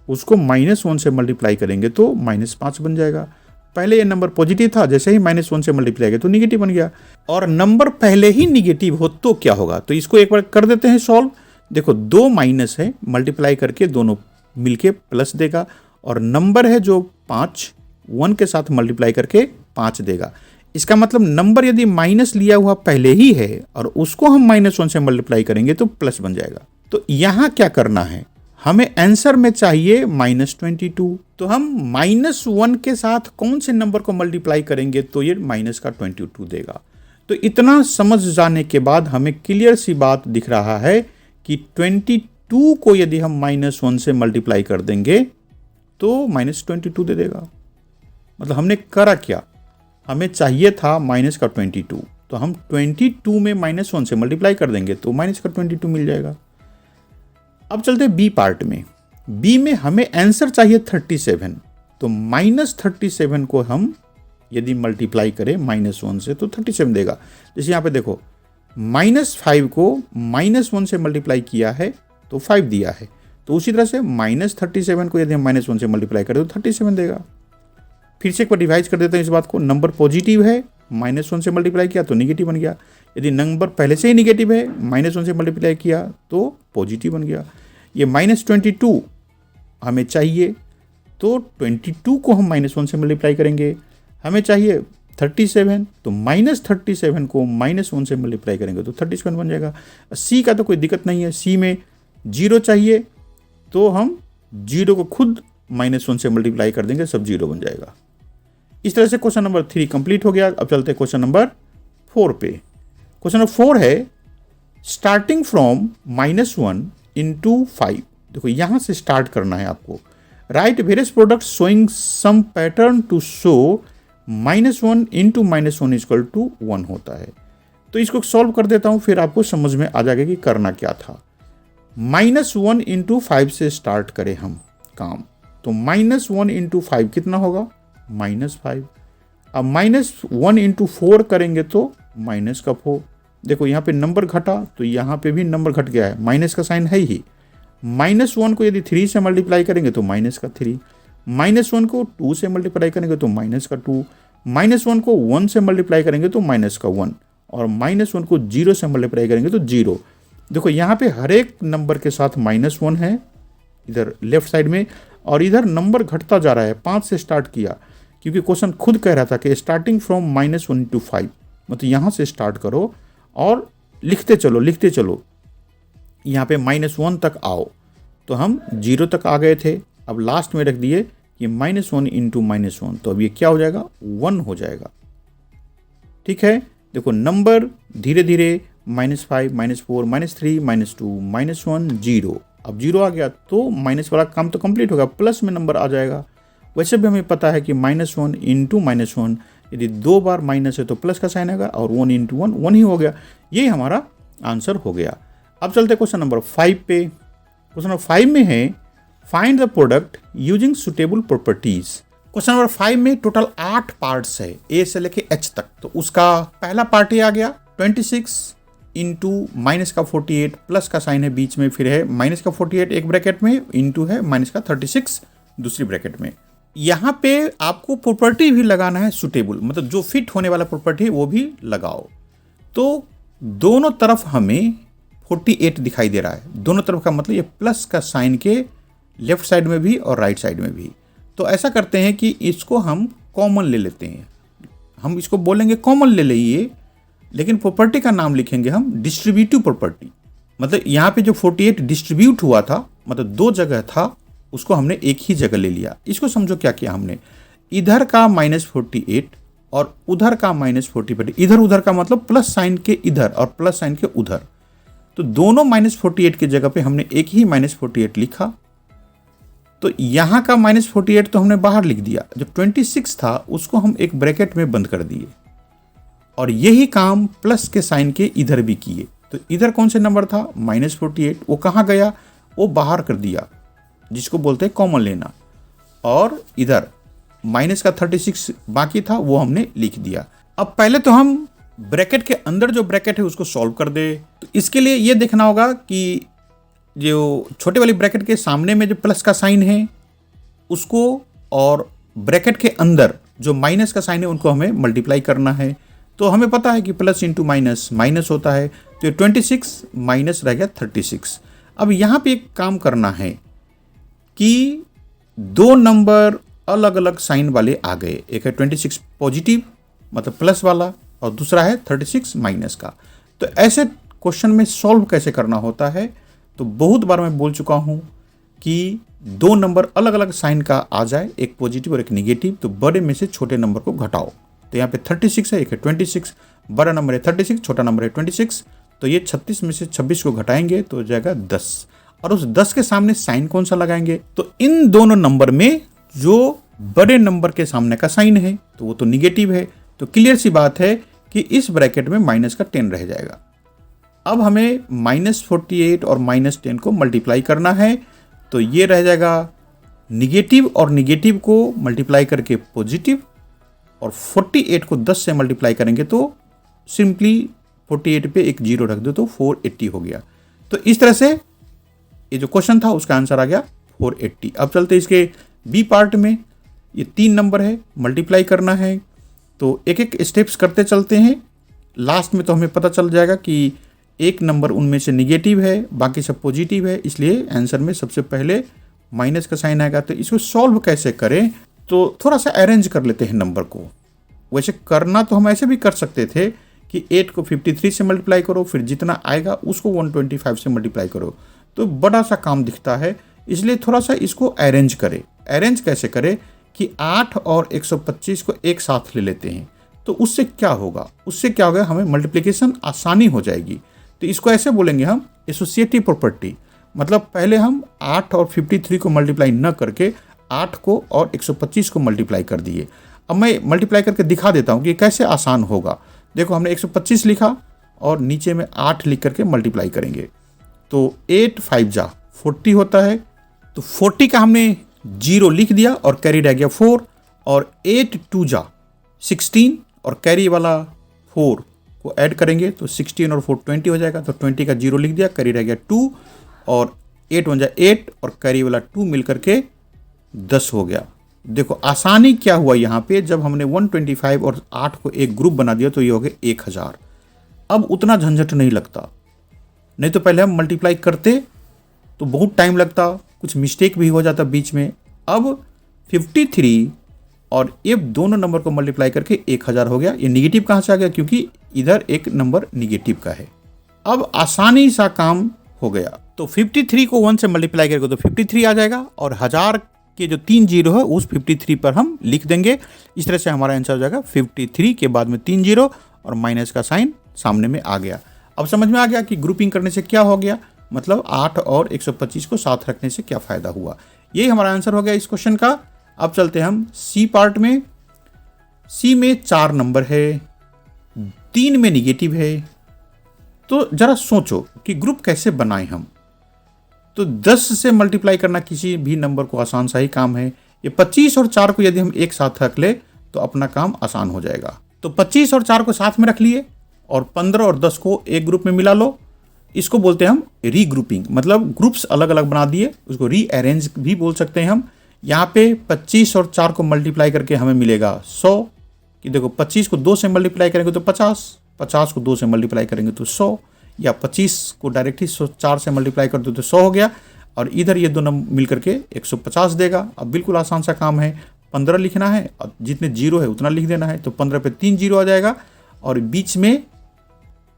उसको -1 से मल्टीप्लाई करेंगे तो -5 बन जाएगा। पहले ये नंबर पॉजिटिव था, जैसे ही -1 से मल्टीप्लाई किया तो निगेटिव बन गया। और नंबर पहले ही निगेटिव हो तो क्या होगा, तो इसको एक बार कर देते हैं सॉल्व। देखो 2 माइनस है, मल्टीप्लाई करके दोनों मिलके प्लस देगा, और नंबर है जो 5 1 के साथ मल्टीप्लाई करके 5 देगा। इसका मतलब नंबर यदि माइनस लिया हुआ पहले ही है और उसको हम -1 से मल्टीप्लाई करेंगे तो प्लस बन जाएगा। तो यहाँ क्या करना है, हमें आंसर में चाहिए -22। तो हम -1 के साथ कौन से नंबर को मल्टीप्लाई करेंगे तो ये माइनस का 22 देगा। तो इतना समझ जाने के बाद हमें क्लियर सी बात दिख रहा है कि 22 को यदि हम -1 से मल्टीप्लाई कर देंगे तो -22 दे देगा। मतलब हमने करा क्या, हमें चाहिए था माइनस का 22, तो हम 22 में -1 से मल्टीप्लाई कर देंगे तो माइनस का 22 मिल जाएगा। अब चलते हैं बी पार्ट में। बी में हमें आंसर चाहिए 37, तो -37 को हम यदि मल्टीप्लाई करें -1 से तो 37 देगा। जैसे यहाँ पे देखो -5 को -1 से मल्टीप्लाई किया है तो 5 दिया है, तो उसी तरह से -37 को यदि हम -1 से मल्टीप्लाई करें तो 37 देगा। फिर से एक बार डिवाइड कर देते हैं इस बात को। नंबर पॉजिटिव है, -1 से मल्टीप्लाई किया तो निगेटिव बन गया। यदि नंबर पहले से ही निगेटिव है, -1 से मल्टीप्लाई किया तो पॉजिटिव बन गया। ये -22 हमें चाहिए, तो 22 को हम -1 से मल्टीप्लाई करेंगे। हमें चाहिए 37, तो -37 को -1 से मल्टीप्लाई करेंगे तो 37 बन जाएगा। सी का तो कोई दिक्कत नहीं है, सी में 0 चाहिए तो हम 0 को खुद -1 से मल्टीप्लाई कर देंगे, सब 0 बन जाएगा। इस तरह से क्वेश्चन नंबर 3 कंप्लीट हो गया। अब चलते हैं क्वेश्चन नंबर 4 पे। क्वेश्चन नंबर 4 है स्टार्टिंग फ्रॉम -1 into 5। देखो यहाँ से स्टार्ट करना है आपको। Right various products showing some pattern to show -1 into -1 equal to 1 होता है। तो इसको सॉल्व कर देता हूँ, फिर आपको समझ में आ जाएगा कि करना क्या था। -1 into 5 से स्टार्ट करें हम काम, तो -1 into 5 कितना होगा? -5। अब -1 into 4 करेंगे तो -4। देखो यहाँ पे नंबर घटा तो यहाँ पे भी नंबर घट गया है, माइनस का साइन है ही। -1 को यदि 3 से मल्टीप्लाई करेंगे तो -3, -1 को 2 से मल्टीप्लाई करेंगे तो -2, -1 को 1 से मल्टीप्लाई करेंगे तो -1, और -1 को 0 से मल्टीप्लाई करेंगे तो 0। देखो यहाँ पे हर एक नंबर के साथ -1 है इधर लेफ्ट साइड में, और इधर नंबर घटता जा रहा है। 5 से स्टार्ट किया क्योंकि क्वेश्चन खुद कह रहा था कि स्टार्टिंग फ्रॉम -1 into 5, मतलब यहाँ से स्टार्ट करो और लिखते चलो यहाँ पे -1 तक आओ। तो हम 0 तक आ गए थे, अब लास्ट में रख दिए कि -1 into -1, तो अब ये क्या हो जाएगा? 1 हो जाएगा। ठीक है, देखो नंबर धीरे धीरे -5, -4, -3, -2, -1, 0। अब 0 आ गया तो माइनस वाला काम तो कंप्लीट होगा, प्लस में नंबर आ जाएगा। वैसे भी हमें पता है कि -1 into -1, यदि 2 बार माइनस है तो प्लस का साइन आएगा, और 1 into 1 1 ही हो गया। ये हमारा आंसर हो गया। अब चलते क्वेश्चन नंबर 5 पे। क्वेश्चन नंबर 5 में है find the product using suitable properties. Question number 5 में टोटल 8 पार्ट्स है, ए से लेके एच तक। तो उसका पहला पार्ट ये आ गया 26 इंटू माइनस का 48, प्लस का साइन है बीच में, फिर है माइनस का 48 एक ब्रैकेट में, इंटू है माइनस का 36 दूसरी ब्रैकेट में। यहाँ पे आपको प्रॉपर्टी भी लगाना है सुटेबल, मतलब जो फिट होने वाला प्रॉपर्टी है वो भी लगाओ। तो दोनों तरफ हमें 48 दिखाई दे रहा है, दोनों तरफ का मतलब ये प्लस का साइन के लेफ्ट साइड में भी और राइट साइड में भी। तो ऐसा करते हैं कि इसको हम कॉमन ले लेते हैं, हम इसको बोलेंगे कॉमन ले लिए, लेकिन प्रॉपर्टी का नाम लिखेंगे हम डिस्ट्रीब्यूटिव प्रॉपर्टी। मतलब यहाँ पे जो 48 डिस्ट्रीब्यूट हुआ था, मतलब 2 जगह था, उसको हमने एक ही जगह ले लिया। इसको समझो क्या किया हमने, इधर का -48 और उधर का -48, इधर उधर का मतलब प्लस साइन के इधर और प्लस साइन के उधर, तो दोनों -48 की जगह पे हमने एक ही -48 लिखा। तो यहाँ का -48 तो हमने बाहर लिख दिया, जो 26 था उसको हम एक ब्रैकेट में बंद कर दिए, और यही काम प्लस के साइन के इधर भी किए। तो इधर कौन से नंबर था? -48, वो कहाँ गया? वो बाहर कर दिया, जिसको बोलते हैं कॉमन लेना। और इधर माइनस का 36 बाकी था, वो हमने लिख दिया। अब पहले तो हम ब्रैकेट के अंदर जो ब्रैकेट है उसको सॉल्व कर दे। तो इसके लिए ये देखना होगा कि जो छोटे वाली ब्रैकेट के सामने में जो प्लस का साइन है उसको, और ब्रैकेट के अंदर जो माइनस का साइन है उनको हमें मल्टीप्लाई करना है। तो हमें पता है कि प्लस इंटू माइनस माइनस होता है, तो 26 माइनस रह गया 36। अब यहाँ पे एक काम करना है कि 2 नंबर अलग अलग साइन वाले आ गए, एक है 26 पॉजिटिव मतलब प्लस वाला, और दूसरा है 36 माइनस का। तो ऐसे क्वेश्चन में सॉल्व कैसे करना होता है, तो बहुत बार मैं बोल चुका हूँ कि 2 नंबर अलग अलग साइन का आ जाए, एक पॉजिटिव और एक निगेटिव, तो बड़े में से छोटे नंबर को घटाओ। तो यहाँ पे 36 है, एक है 26, बड़ा नंबर है 36, छोटा नंबर है 26, तो ये 36 में से 26 को घटाएंगे तो हो जाएगा 10, और उस 10 के सामने साइन कौन सा लगाएंगे? तो इन दोनों नंबर में जो बड़े नंबर के सामने का साइन है तो वो तो निगेटिव है, तो क्लियर सी बात है कि इस ब्रैकेट में माइनस का 10 रह जाएगा। अब हमें -48 और -10 को मल्टीप्लाई करना है, तो ये रह जाएगा निगेटिव और निगेटिव को मल्टीप्लाई करके पॉजिटिव, और 48 को 10 से मल्टीप्लाई करेंगे तो सिंपली 48 पे एक 0 रख दो तो 480 हो गया। तो इस तरह से ये जो क्वेश्चन था उसका आंसर आ गया 480। अब चलते इसके बी पार्ट में, ये 3 नंबर है, मल्टीप्लाई करना है, तो एक एक स्टेप्स करते चलते हैं। लास्ट में तो हमें पता चल जाएगा कि एक नंबर उनमें से निगेटिव है, बाकी सब पॉजिटिव है, इसलिए आंसर में सबसे पहले माइनस का साइन आएगा। तो इसको सॉल्व कैसे करें, तो थोड़ा सा अरेंज कर लेते हैं नंबर को। वैसे करना तो हम ऐसे भी कर सकते थे कि 8 को 53 से मल्टीप्लाई करो, फिर जितना आएगा उसको 125 से मल्टीप्लाई करो, तो बड़ा सा काम दिखता है। इसलिए थोड़ा सा इसको अरेंज करें। अरेंज कैसे करें कि 8 और 125 को एक साथ ले लेते हैं, तो उससे क्या होगा, हमें मल्टीप्लिकेशन आसानी हो जाएगी। तो इसको ऐसे बोलेंगे हम एसोसिएटिव प्रॉपर्टी। मतलब पहले हम 8 और 53 को मल्टीप्लाई न करके 8 को और 125 को मल्टीप्लाई कर दिए। अब मैं मल्टीप्लाई करके दिखा देता हूँ कि कैसे आसान होगा। देखो, हमने 125 लिखा और नीचे में 8 लिख करके मल्टीप्लाई करेंगे, तो 8 5 जा 40 होता है। तो 40 का हमने 0 लिख दिया और कैरी रह गया 4, और 8 2 जा 16 और कैरी वाला 4 को ऐड करेंगे तो 16 और 4 20 हो जाएगा। तो 20 का 0 लिख दिया, कैरी रह गया 2, और 8 1 जा 8 और कैरी वाला 2 मिल करके 10 हो गया। देखो आसानी क्या हुआ यहाँ पे, जब हमने 125 और 8 को एक ग्रुप बना दिया तो ये हो गया 1000। अब उतना झंझट नहीं लगता, नहीं तो पहले हम मल्टीप्लाई करते तो बहुत टाइम लगता, कुछ मिस्टेक भी हो जाता बीच में। अब 53 और ये दोनों नंबर को मल्टीप्लाई करके 1000 हो गया। ये निगेटिव कहाँ से आ गया, क्योंकि इधर एक नंबर निगेटिव का है। अब आसानी सा काम हो गया। तो 53 को 1 से मल्टीप्लाई करेंगे तो 53 आ जाएगा, और 1000 के जो 3 जीरो है उस 53 पर हम लिख देंगे। इस तरह से हमारा आंसर हो जाएगा 53 के बाद में 3 जीरो और माइनस का साइन सामने में आ गया। अब समझ में आ गया कि ग्रुपिंग करने से क्या हो गया, मतलब 8 और 125 को साथ रखने से क्या फ़ायदा हुआ। यही हमारा आंसर हो गया इस क्वेश्चन का। अब चलते हैं हम सी पार्ट में। सी में 4 नंबर है, 3 में निगेटिव है। तो ज़रा सोचो कि ग्रुप कैसे बनाएं हम। तो 10 से मल्टीप्लाई करना किसी भी नंबर को आसान सा ही काम है। ये 25 और 4 को यदि हम एक साथ रख ले तो अपना काम आसान हो जाएगा। तो 25 और 4 को साथ में रख लिए और 15 और 10 को एक ग्रुप में मिला लो। इसको बोलते हैं हम रीग्रुपिंग, मतलब ग्रुप्स अलग अलग बना दिए, उसको रीअरेंज भी बोल सकते हैं हम। यहाँ पे 25 और 4 को मल्टीप्लाई करके हमें मिलेगा 100, कि देखो 25 को 2 से मल्टीप्लाई करेंगे तो 50, 50 को 2 से मल्टीप्लाई करेंगे तो 100, या 25 को डायरेक्टली 4 से मल्टीप्लाई कर दो तो 100 हो गया, और इधर ये दोनों मिल करके 150 देगा। अब बिल्कुल आसान सा काम है, 15 लिखना है और जितने जीरो है उतना लिख देना है। तो 15 पे 3 जीरो आ जाएगा, और बीच में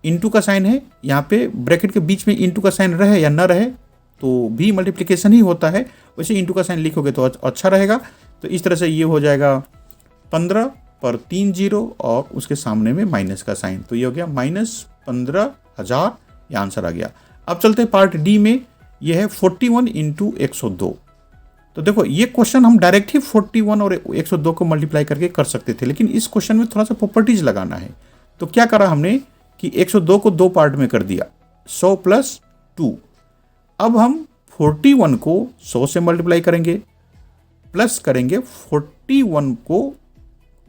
इंटू का साइन है। यहाँ पे ब्रैकेट के बीच में इंटू का साइन रहे या ना रहे तो भी मल्टीप्लिकेशन ही होता है, वैसे इंटू का साइन लिखोगे तो अच्छा रहेगा। तो इस तरह से ये हो जाएगा 15 पर 3 जीरो और उसके सामने में माइनस का साइन, तो ये हो गया -15,000, ये आंसर आ गया। अब चलते हैं पार्ट डी में। ये है 41 इंटू 102। तो देखो ये क्वेश्चन हम डायरेक्ट ही 41 और 102 को मल्टीप्लाई करके कर सकते थे, लेकिन इस क्वेश्चन में थोड़ा सा प्रॉपर्टीज लगाना है। तो क्या करा हमने कि 102 को 2 पार्ट में कर दिया, 100 + 2। अब हम 41 को 100 से मल्टीप्लाई करेंगे, प्लस करेंगे 41 को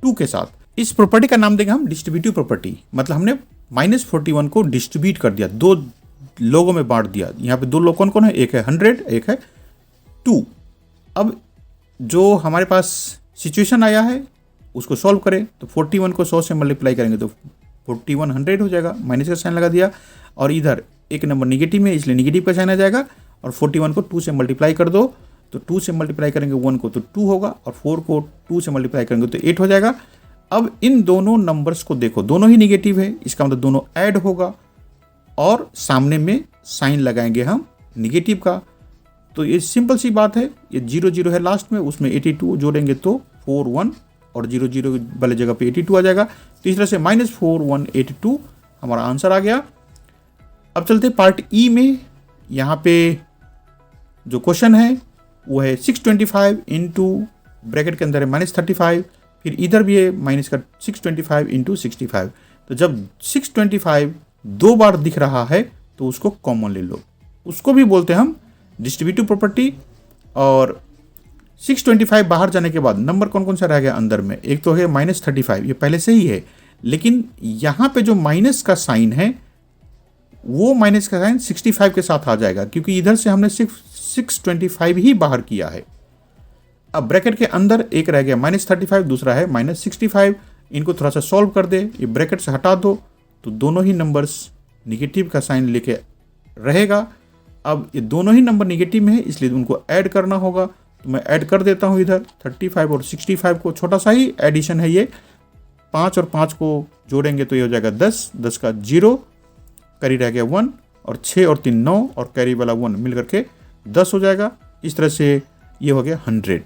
2 के साथ। इस प्रॉपर्टी का नाम देंगे हम डिस्ट्रीब्यूटिव प्रॉपर्टी। मतलब हमने -41 को डिस्ट्रीब्यूट कर दिया, 2 लोगों में बांट दिया। यहाँ पे 2 लोग कौन कौन है, एक है 100, एक है 2। अब जो हमारे पास सिचुएशन आया है उसको सॉल्व करें। तो 41 को 100 से मल्टीप्लाई करेंगे तो 41 100 हो जाएगा, माइनस का साइन लगा दिया, और इधर एक नंबर निगेटिव में इसलिए निगेटिव का साइन आ जाएगा। और 41 को 2 से मल्टीप्लाई कर दो, तो 2 से मल्टीप्लाई करेंगे 1 को तो 2 होगा, और 4 को 2 से मल्टीप्लाई करेंगे तो 8 हो जाएगा। अब इन दोनों नंबर्स को देखो, दोनों ही निगेटिव है, इसका मतलब दोनों ऐड होगा, और सामने में साइन लगाएंगे हम निगेटिव का। तो ये सिंपल सी बात है, ये 0 0 है लास्ट में, उसमें 82 जोड़ेंगे तो 41 और 0 0 वाले जगह पे 82 आ जाएगा। तो इस तरह से -4182 हमारा आंसर आ गया। अब चलते पार्ट ई में। यहाँ पे जो क्वेश्चन है वो है 625 इंटू ब्रैकेट के अंदर है -35, फिर इधर भी है माइनस का 625 इंटू 65। तो जब 625 2 बार दिख रहा है तो उसको कॉमन ले लो, उसको भी बोलते हैं हम डिस्ट्रीब्यूटिव प्रॉपर्टी। और 625 बाहर जाने के बाद नंबर कौन कौन सा रह गया अंदर में, एक तो है -35, ये पहले से ही है, लेकिन यहाँ पे जो माइनस का साइन है वो माइनस का साइन 65 के साथ आ जाएगा, क्योंकि इधर से हमने सिर्फ 625 ही बाहर किया है। अब ब्रैकेट के अंदर एक रह गया -35, दूसरा है -65। इनको थोड़ा सा सॉल्व कर दे, ये ब्रैकेट से हटा दो तो दोनों ही नंबर्स निगेटिव का साइन लेके रहेगा। अब ये दोनों ही नंबर निगेटिव में है, इसलिए उनको ऐड करना होगा। तो मैं ऐड कर देता हूँ इधर 35 और 65 को, छोटा सा ही एडिशन है ये। 5 और 5 को जोड़ेंगे तो ये हो जाएगा 10, 10 का 0, कैरी रह गया 1, और 6 और 3 9, और कैरी वाला 1 मिल करके 10 हो जाएगा। इस तरह से ये हो गया 100।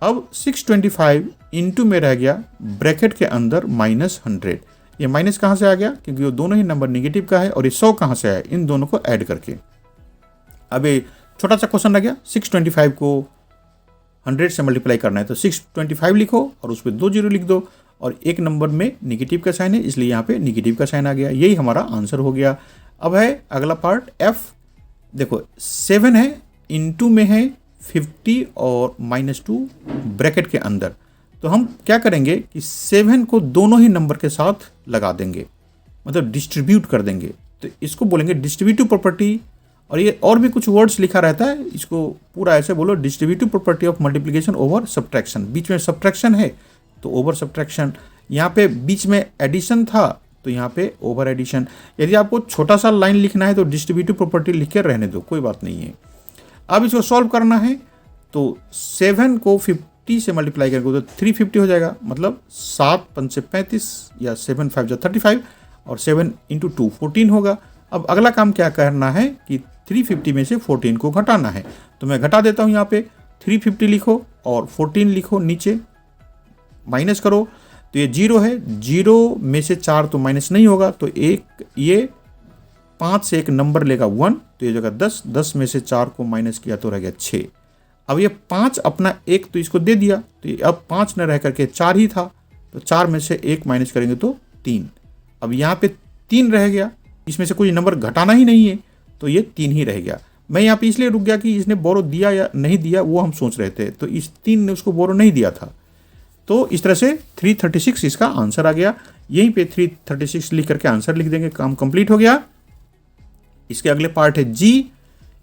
अब 625 इंटू में रह गया ब्रैकेट के अंदर -100। ये माइनस कहाँ से आ गया, क्योंकि वो दोनों ही नंबर निगेटिव का है। और ये 100 कहाँ से आया, इन दोनों को ऐड करके। अब ये छोटा सा क्वेश्चन रह गया, 625 को 100 से मल्टीप्लाई करना है, तो 625 लिखो और उस पर 2 0 लिख दो, और एक नंबर में निगेटिव का साइन है, इसलिए यहाँ पे निगेटिव का साइन आ गया। यही हमारा आंसर हो गया। अब है अगला पार्ट F। देखो 7 है, इंटू में है 50 और -2 ब्रैकेट के अंदर। तो हम क्या करेंगे कि 7 को दोनों ही नंबर के साथ लगा देंगे, मतलब डिस्ट्रीब्यूट कर देंगे। तो इसको बोलेंगे डिस्ट्रीब्यूटिव प्रॉपर्टी। और ये और भी कुछ वर्ड्स लिखा रहता है, इसको पूरा ऐसे बोलो, distributive property of multiplication over subtraction. बीच में सब्ट्रैक्शन है तो ओवर सब्ट्रैक्शन, यहाँ पे बीच में एडिशन था तो यहाँ पे ओवर एडिशन। यदि आपको छोटा सा लाइन लिखना है तो डिस्ट्रीब्यूटिव प्रॉपर्टी लिख के रहने दो, कोई बात नहीं है। अब इसको सॉल्व करना है तो 7 को 50 से मल्टीप्लाई करेंगे तो 350 हो जाएगा, मतलब 7 5 से 35 या 7 5 जा 35, और 7 × 2 14 होगा। अब अगला काम क्या करना है कि 350 में से 14 को घटाना है। तो मैं घटा देता हूँ, यहाँ पे 350 लिखो और 14 लिखो, नीचे माइनस करो तो ये 0 है, 0 में से 4 तो माइनस नहीं होगा, तो एक ये 5 से एक नंबर लेगा 1, तो ये जगह 10, 10 में से 4 को माइनस किया तो रह गया 6। अब ये 5 अपना एक तो इसको दे दिया, तो ये अब 5 न रह करके 4 ही था, तो 4 में से 1 माइनस करेंगे तो 3। अब यहाँ पे 3 रह गया, इसमें से कोई नंबर घटाना ही नहीं है, तो ये 3 ही रह गया। मैं यहाँ पे इसलिए रुक गया कि इसने बोरो दिया या नहीं दिया वो हम सोच रहे थे, तो इस 3 ने उसको बोरो नहीं दिया था। तो इस तरह से 336 इसका आंसर आ गया। यहीं पे 336 लिख करके आंसर लिख देंगे, काम कंप्लीट हो गया। इसके अगले पार्ट है G।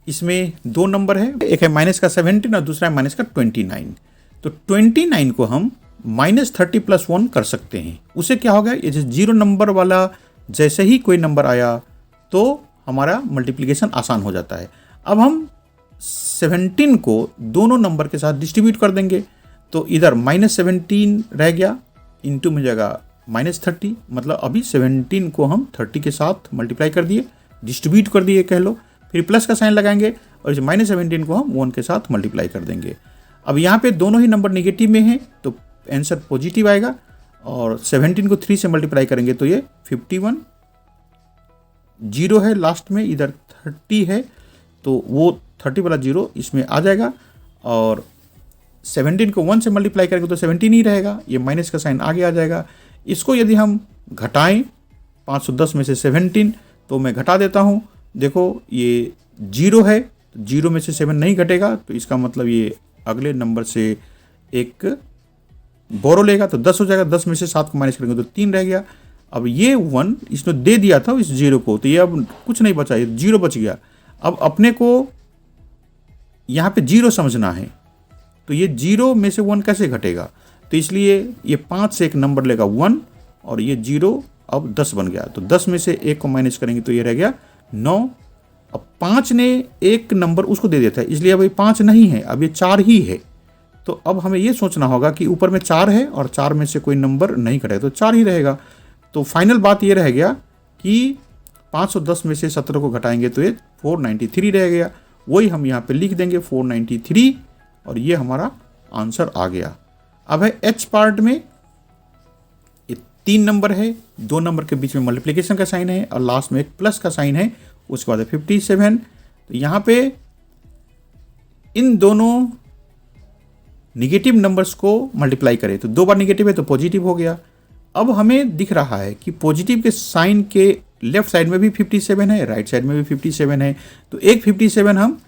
इसमें 2 नंबर है, एक है -17 और दूसरा है -29। तो 29 को हम -30 + 1 कर सकते हैं। उसे क्या होगा, ये जो 0 नंबर वाला जैसे ही कोई नंबर आया तो हमारा मल्टीप्लिकेशन आसान हो जाता है। अब हम 17 को दोनों नंबर के साथ डिस्ट्रीब्यूट कर देंगे, तो इधर -17 रह गया, इंटू में जगह -30, मतलब अभी 17 को हम 30 के साथ मल्टीप्लाई कर दिए, डिस्ट्रीब्यूट कर दिए कह लो, फिर प्लस का साइन लगाएंगे और इस -17 को हम 1 के साथ मल्टीप्लाई कर देंगे। अब यहाँ पे दोनों ही नंबर नेगेटिव में हैं तो आंसर पॉजिटिव आएगा, और 17 को 3 से मल्टीप्लाई करेंगे तो ये 51, 0 है लास्ट में, इधर 30 है तो वो 30 वाला 0 इसमें आ जाएगा, और 17 को 1 से मल्टीप्लाई करेंगे तो 17 ही रहेगा, ये माइनस का साइन आगे आ जाएगा। इसको यदि हम घटाएं 510 में से 17, तो मैं घटा देता हूँ। देखो ये 0 है, 0 में से 7 नहीं घटेगा, तो इसका मतलब ये अगले नंबर से एक बोरो लेगा तो 10 हो जाएगा, 10 में से 7 को माइनस करेंगे तो 3 रह गया। अब ये 1 इसने दे दिया था इस 0 को, तो ये अब कुछ नहीं बचा, ये 0 बच गया। अब अपने को यहाँ पे 0 समझना है, तो ये 0 में से 1 कैसे घटेगा, तो इसलिए ये 5 से एक नंबर लेगा 1, और ये 0 अब 10 बन गया, तो 10 में से 1 को माइनस करेंगे तो ये रह गया 9। अब 5 ने एक नंबर उसको दे देता है, इसलिए अब ये 5 नहीं है, अब ये 4 ही है। तो अब हमें ये सोचना होगा कि ऊपर में 4 है और 4 में से कोई नंबर नहीं घटेगा, तो 4 ही रहेगा। तो फाइनल बात ये रह गया कि 510 में से 17 को घटाएंगे तो ये 493 रह गया। वही हम यहाँ पे लिख देंगे 493, और ये हमारा आंसर आ गया। अब है H पार्ट में, ये 3 नंबर है, 2 नंबर के बीच में मल्टीप्लिकेशन का साइन है और लास्ट में एक प्लस का साइन है, उसके बाद है 57। तो यहाँ पे इन दोनों निगेटिव नंबर्स को मल्टीप्लाई करें तो 2 बार निगेटिव है तो पॉजिटिव हो गया। अब हमें दिख रहा है कि पॉजिटिव के साइन के लेफ्ट साइड में भी 57 है, राइट साइड में भी 57 है, तो एक 57 हम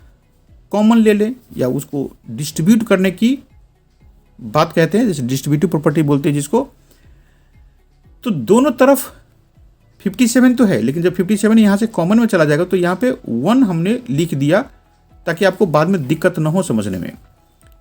कॉमन ले लें, या उसको डिस्ट्रीब्यूट करने की बात कहते हैं, जैसे डिस्ट्रीब्यूटिव प्रॉपर्टी बोलते हैं जिसको। तो दोनों तरफ 57 तो है, लेकिन जब 57 यहाँ से कॉमन में चला जाएगा तो यहाँ पे 1 हमने लिख दिया ताकि आपको बाद में दिक्कत ना हो समझने में।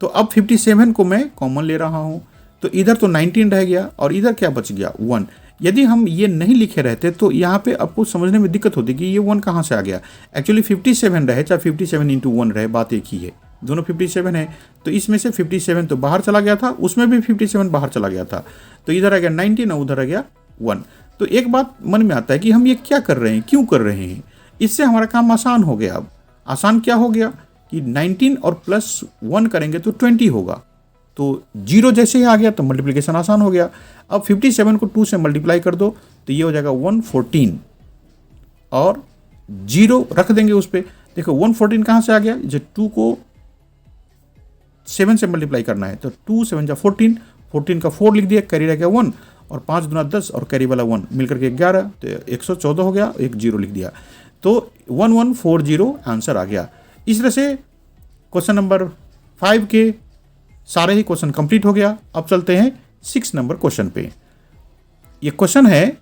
तो अब 57 को मैं कॉमन ले रहा हूँ, तो इधर तो 19 रह गया और इधर क्या बच गया 1। यदि हम ये नहीं लिखे रहते तो यहाँ पे आपको समझने में दिक्कत होती कि ये 1 कहाँ से आ गया। एक्चुअली 57 रहे, चाहे 57 इंटू 1 रहे, बात एक ही है, दोनों 57 है। तो इसमें से 57 तो बाहर चला गया था, उसमें भी 57 बाहर चला गया था, तो इधर आ गया 19 और उधर आ गया 1। तो एक बात मन में आता है कि हम ये क्या कर रहे हैं, क्यों कर रहे हैं। इससे हमारा काम आसान हो गया। अब आसान क्या हो गया कि 19 और प्लस 1 करेंगे तो 20 होगा, तो 0 जैसे ही आ गया तो मल्टीप्लिकेशन आसान हो गया। अब 57 को 2 से मल्टीप्लाई कर दो तो ये हो जाएगा 114 और 0 रख देंगे उस पर। देखो 114 कहाँ से आ गया, जो 2 को 7 से मल्टीप्लाई करना है तो 2 7 जा 14, 14 का 4 लिख दिया, कैरी रह गया 1 और 5 दूना 10 और कैरी वाला 1 मिलकर के 11, तो 114 हो गया, एक 0 लिख दिया, तो 1140 आंसर आ गया। इस तरह से क्वेश्चन नंबर 5 के सारे ही क्वेश्चन कंप्लीट हो गया। अब चलते हैं 6 नंबर क्वेश्चन पे। ये क्वेश्चन है,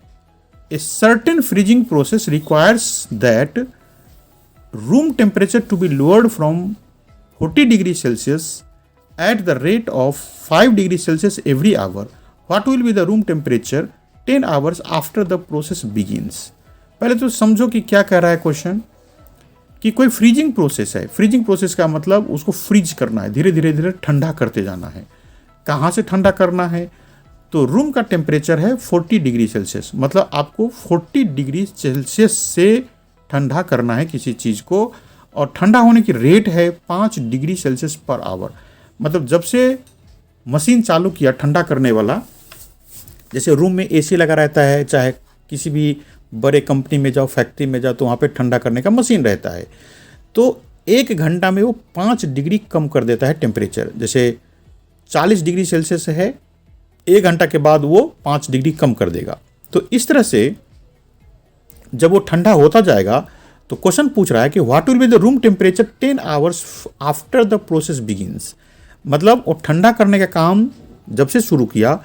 a certain freezing process requires that room temperature to be lowered from 40 degree Celsius at the rate of 5 degree Celsius every hour. What will be the room temperature 10 hours after the process begins? पहले तो समझो कि क्या कह रहा है question, कि कोई फ्रीजिंग प्रोसेस है। फ्रीजिंग प्रोसेस का मतलब उसको फ्रीज करना है, धीरे धीरे धीरे ठंडा करते जाना है। कहाँ से ठंडा करना है, तो रूम का टेम्परेचर है 40 डिग्री सेल्सियस, मतलब आपको 40 डिग्री सेल्सियस से ठंडा करना है किसी चीज़ को, और ठंडा होने की रेट है 5 डिग्री सेल्सियस पर आवर। मतलब जब से मशीन चालू किया ठंडा करने वाला, जैसे रूम में एसी लगा रहता है, चाहे किसी भी बड़े कंपनी में जाओ, फैक्ट्री में जाओ, तो वहाँ पे ठंडा करने का मशीन रहता है, तो 1 घंटा में वो 5 डिग्री कम कर देता है टेम्परेचर। जैसे 40 डिग्री सेल्सियस है, 1 घंटा के बाद वो 5 डिग्री कम कर देगा। तो इस तरह से जब वो ठंडा होता जाएगा तो क्वेश्चन पूछ रहा है कि what will be the room temperature 10 hours after the process begins. मतलब वो ठंडा करने का काम जब से शुरू किया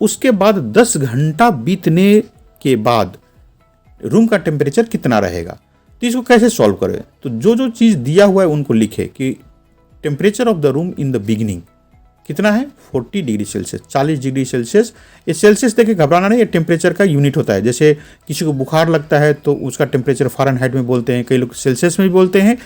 उसके बाद 10 घंटा बीतने के बाद रूम का टेम्परेचर कितना रहेगा। तो इसको कैसे सॉल्व करें, तो जो जो चीज़ दिया हुआ है उनको लिखे कि temperature of the room in the beginning कितना है 40 डिग्री सेल्सियस, 40 डिग्री सेल्सियस। ये सेल्सियस देखे घबराना नहीं, ये टेम्परेचर का यूनिट होता है। जैसे किसी को बुखार लगता है तो उसका टेम्परेचर फ़ारेनहाइट में बोलते हैं, कई लोग सेल्सियस में भी बोलते हैं।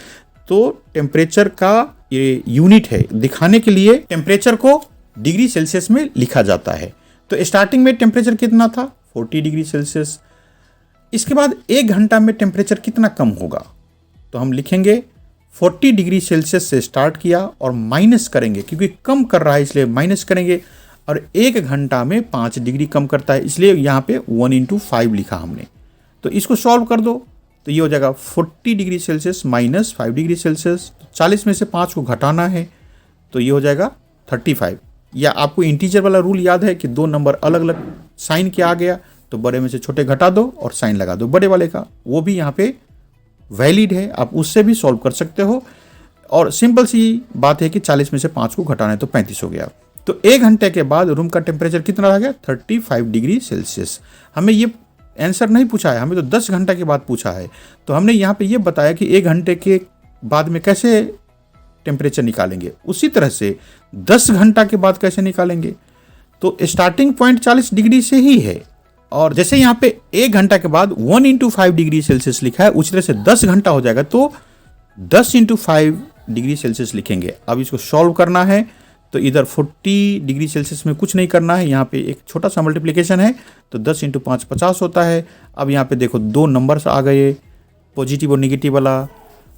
तो टेम्परेचर का ये यूनिट है, दिखाने के लिए टेम्परेचर को डिग्री सेल्सियस में लिखा जाता है। तो स्टार्टिंग में टेम्परेचर कितना था 40 डिग्री सेल्सियस, इसके बाद 1 घंटा में टेम्परेचर कितना कम होगा, तो हम लिखेंगे 40 डिग्री सेल्सियस से स्टार्ट किया और माइनस करेंगे, क्योंकि कम कर रहा है इसलिए माइनस करेंगे, और 1 घंटा में 5 डिग्री कम करता है, इसलिए यहाँ पे 1/5 लिखा हमने। तो इसको सॉल्व कर दो तो ये हो जाएगा 40 degree Celsius minus 5 degree Celsius. 40 में से 5 को घटाना है तो ये हो जाएगा 35। या आपको इंटीजर वाला रूल याद है कि 2 नंबर अलग अलग साइन के आ गया तो बड़े में से छोटे घटा दो और साइन लगा दो बड़े वाले का, वो भी यहाँ पे वैलिड है, आप उससे भी सॉल्व कर सकते हो। और सिंपल सी बात है कि 40 में से 5 को घटाना है तो 35 हो गया। तो 1 घंटे के बाद रूम का टेम्परेचर कितना रह गया 35 डिग्री सेल्सियस। हमें ये आंसर नहीं पूछा है, हमें तो 10 घंटे के बाद पूछा है। तो हमने यहाँ पे ये बताया कि 1 घंटे के बाद में कैसे टेम्परेचर निकालेंगे, उसी तरह से 10 घंटा के बाद कैसे निकालेंगे। तो स्टार्टिंग पॉइंट 40 डिग्री से ही है, और जैसे यहाँ पे 1 घंटा के बाद 1/5 डिग्री सेल्सियस लिखा है, उसी तरह से 10 घंटा हो जाएगा तो 10/5 डिग्री सेल्सियस लिखेंगे। अब इसको सॉल्व करना है तो इधर 40 डिग्री सेल्सियस में कुछ नहीं करना है, यहाँ पे एक छोटा सा मल्टीप्लिकेशन है तो 10×5 50 होता है। अब यहाँ पे देखो 2 नंबर्स आ गए, पॉजिटिव और निगेटिव वाला।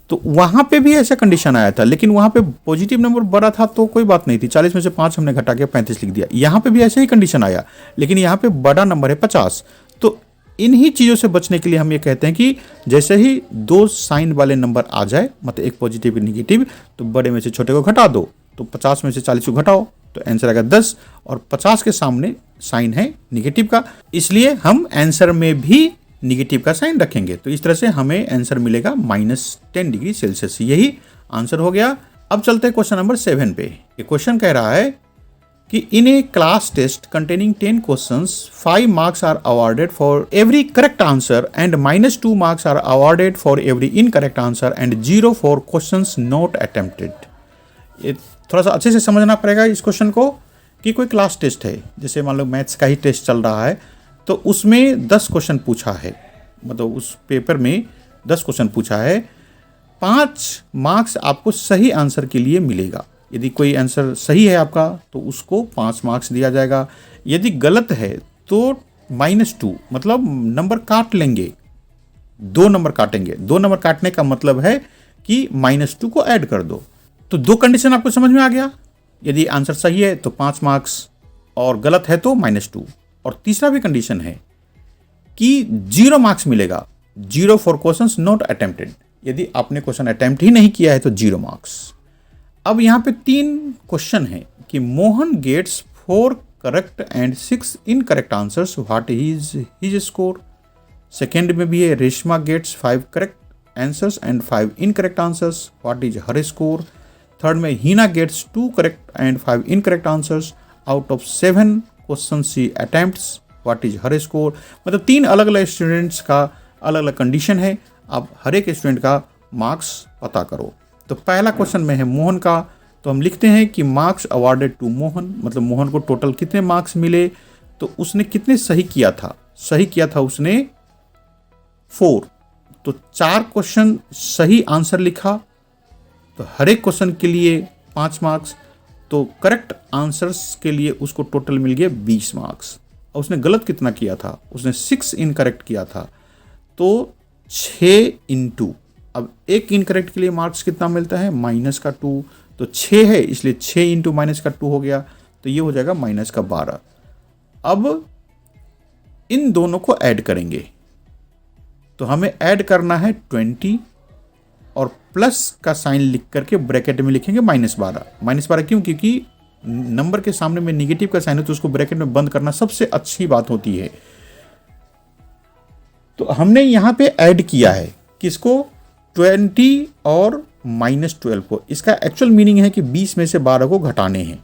तो वहाँ पे भी ऐसा कंडीशन आया था, लेकिन वहाँ पे पॉजिटिव नंबर बड़ा था तो कोई बात नहीं थी, 40 में से 5 हमने घटा के 35 लिख दिया। यहाँ पे भी ऐसे ही कंडीशन आया, लेकिन यहाँ पे बड़ा नंबर है 50। तो इन्हीं चीज़ों से बचने के लिए हम ये कहते हैं कि जैसे ही 2 साइन वाले नंबर आ जाए, मतलब एक पॉजिटिव एक निगेटिव, तो बड़े में से छोटे को घटा दो। तो 50 में से 40 को घटाओ तो आंसर आएगा 10, और 50 के सामने साइन है निगेटिव का, इसलिए हम आंसर में भी निगेटिव का साइन रखेंगे। तो इस तरह से हमें आंसर मिलेगा -10 डिग्री सेल्सियस। यही आंसर हो गया। अब चलते हैं क्वेश्चन नंबर 7 पे। ये क्वेश्चन कह रहा है कि in a class test containing 10 questions 5 marks are awarded for every correct answer and -2 marks are awarded for every incorrect answer and 0 for questions not attempted. ये थोड़ा सा अच्छे से समझना पड़ेगा इस क्वेश्चन को, कि कोई क्लास टेस्ट है, जैसे मान लो मैथ्स का ही टेस्ट चल रहा है, तो उसमें 10 क्वेश्चन पूछा है, मतलब उस पेपर में 10 क्वेश्चन पूछा है। 5 मार्क्स आपको सही आंसर के लिए मिलेगा। यदि कोई आंसर सही है आपका तो उसको 5 मार्क्स दिया जाएगा, यदि गलत है तो -2, मतलब नंबर काट लेंगे, 2 नंबर काटेंगे। 2 नंबर काटने का मतलब है कि -2 को ऐड कर दो। तो 2 कंडीशन आपको समझ में आ गया। यदि आंसर सही है तो 5 मार्क्स और गलत है तो -2। और तीसरा भी कंडीशन है कि 0 मार्क्स मिलेगा, 0 फॉर क्वेश्चंस नॉट अटेम्प्टेड। यदि आपने क्वेश्चन अटेम्प्ट ही नहीं किया है तो 0 मार्क्स। अब यहाँ पे 3 क्वेश्चन है कि Mohan gets 4 correct and 6 incorrect answers, what is his score. Second में भी है Reshma gets 5 correct answers and 5 incorrect answers, what is her score. Third में Heena gets 2 correct and 5 incorrect answers out of 7 questions attempts, what is her score. मतलब 3 अलग अलग students का अलग अलग कंडीशन है, आप हर एक स्टूडेंट का मार्क्स पता करो। तो पहला क्वेश्चन में है मोहन का, तो हम लिखते हैं कि मार्क्स अवार्डेड टू मोहन, मतलब मोहन को टोटल कितने मार्क्स मिले। तो उसने कितने सही किया था, सही किया था उसने 4। तो 4 क्वेश्चन सही आंसर लिखा, तो हर एक क्वेश्चन के लिए 5 मार्क्स। तो करेक्ट आंसर्स के लिए उसको टोटल मिल गया 20 मार्क्स। और उसने गलत कितना किया था, उसने 6 इनकरेक्ट किया था, तो 6 इंटू, अब एक इनकरेक्ट के लिए मार्क्स कितना मिलता है -2, तो 6 है इसलिए 6 इंटू -2 हो गया, तो ये हो जाएगा -12। अब इन दोनों को ऐड करेंगे, तो हमें ऐड करना है 20 और प्लस का साइन लिख करके ब्रैकेट में लिखेंगे -12। -12 क्यों, क्योंकि नंबर के सामने में निगेटिव का साइन है तो उसको ब्रैकेट में बंद करना सबसे अच्छी बात होती है। तो हमने यहां पे ऐड किया है किसको, 20 और -12 को। इसका एक्चुअल मीनिंग है कि 20 में से 12 को घटाने हैं।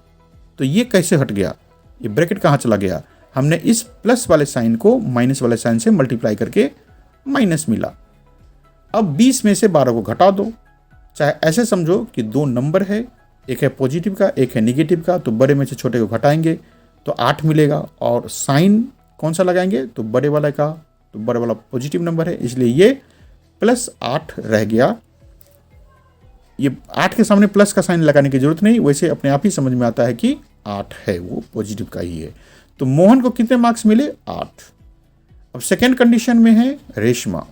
तो ये कैसे हट गया, ये ब्रैकेट कहाँ चला गया, हमने इस प्लस वाले साइन को माइनस वाले साइन से मल्टीप्लाई करके माइनस मिला। अब 20 में से 12 को घटा दो, चाहे ऐसे समझो कि 2 नंबर है, एक है पॉजिटिव का एक है निगेटिव का, तो बड़े में से छोटे को घटाएंगे तो 8 मिलेगा। और साइन कौन सा लगाएंगे, तो बड़े वाला का, तो बड़े वाला पॉजिटिव नंबर है इसलिए ये +8 रह गया। ये 8 के सामने प्लस का साइन लगाने की जरूरत नहीं, वैसे अपने आप ही समझ में आता है कि 8 है, वो पॉजिटिव का ही है। तो मोहन को कितने मार्क्स मिले, 8। अब सेकेंड कंडीशन में है रेशमा,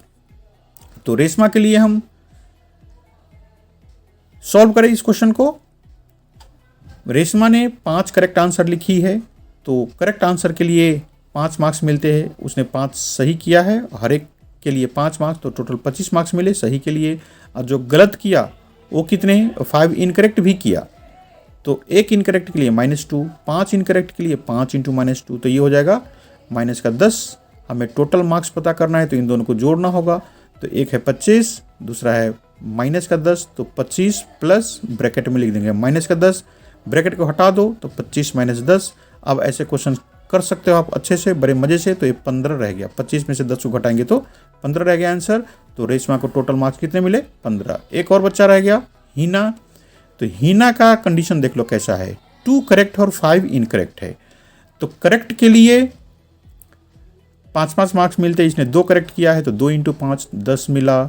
तो रेशमा के लिए हम सॉल्व करें इस क्वेश्चन को। रेशमा ने 5 करेक्ट आंसर लिखी है, तो करेक्ट आंसर के लिए 5 मार्क्स मिलते हैं। उसने 5 सही किया है, हर एक के लिए 5 मार्क्स, तो टोटल 25 मार्क्स मिले सही के लिए। और जो गलत किया वो कितने, 5 इनकरेक्ट भी किया, तो एक इनकरेक्ट के लिए -2, 5 इनकरेक्ट के लिए 5 इंटू -2, तो ये हो जाएगा -10। हमें टोटल मार्क्स पता करना है तो इन दोनों को जोड़ना होगा। तो एक है 25, दूसरा है -10, तो 25 प्लस ब्रैकेट में लिख देंगे -10, ब्रैकेट को हटा दो तो 25 - 10। अब ऐसे क्वेश्चन कर सकते हो आप अच्छे से, बड़े मजे से। तो ये 15 रह गया, 25 में से 10 को घटाएंगे तो 15 रह गया आंसर। तो रेशमा को टोटल मार्क्स कितने मिले, 15। एक और बच्चा रह गया हीना, तो हीना का कंडीशन देख लो कैसा है, 2 करेक्ट और 5 इनकरेक्ट है। तो करेक्ट के लिए 5 मार्क्स मिलते हैं, इसने 2 करेक्ट किया है तो 2 इंटू 5 10 मिला,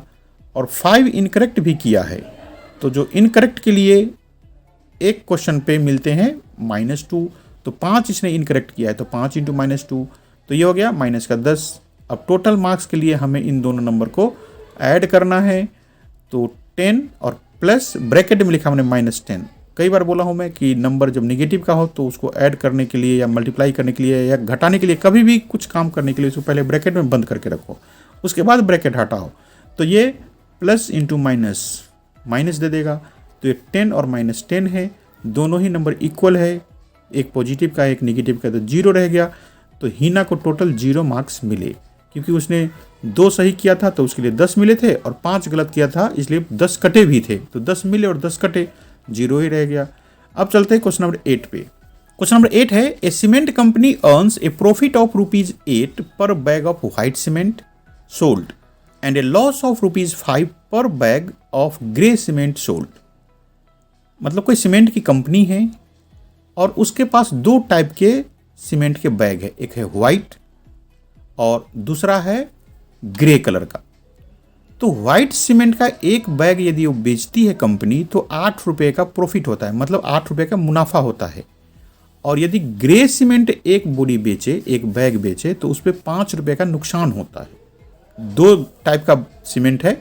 और 5 इनकरेक्ट भी किया है, तो जो इनकरेक्ट के लिए एक क्वेश्चन पे मिलते हैं -2, तो 5 इसने इनकरेक्ट किया है तो 5 इंटू -2, तो ये हो गया -10। अब टोटल मार्क्स के लिए हमें इन दोनों नंबर को ऐड करना है, तो 10 और प्लस ब्रैकेट में लिखा हमने -10। कई बार बोला हूँ मैं कि नंबर जब निगेटिव का हो तो उसको ऐड करने के लिए या मल्टीप्लाई करने के लिए या घटाने के लिए, कभी भी कुछ काम करने के लिए उसको पहले ब्रैकेट में बंद करके रखो, उसके बाद ब्रैकेट हटाओ। तो ये प्लस इंटू माइनस दे देगा, तो ये 10 और -10 है, दोनों ही नंबर इक्वल है, एक पॉजिटिव का एक निगेटिव का, तो 0 रह गया। तो हीना को टोटल 0 मार्क्स मिले, क्योंकि उसने 2 सही किया था तो उसके लिए 10 मिले थे, और 5 गलत किया था इसलिए 10 कटे भी थे, तो 10 मिले और 10 कटे, 0 ही रह गया। अब चलते हैं क्वेश्चन नंबर 8 पे। क्वेश्चन नंबर 8 है, a cement company earns a profit of ₹8 per bag of white cement sold and a loss of ₹5 per bag of grey cement sold. मतलब कोई सीमेंट की कंपनी है और उसके पास 2 टाइप के सीमेंट के बैग है, एक है व्हाइट और दूसरा है ग्रे कलर का। तो व्हाइट सीमेंट का एक बैग यदि वो बेचती है कंपनी तो 8 रुपये का प्रॉफिट होता है, मतलब 8 रुपये का मुनाफा होता है। और यदि ग्रे सीमेंट एक बोरी बेचे, एक बैग बेचे, तो उस पर 5 रुपये का नुकसान होता है। 2 टाइप का सीमेंट है,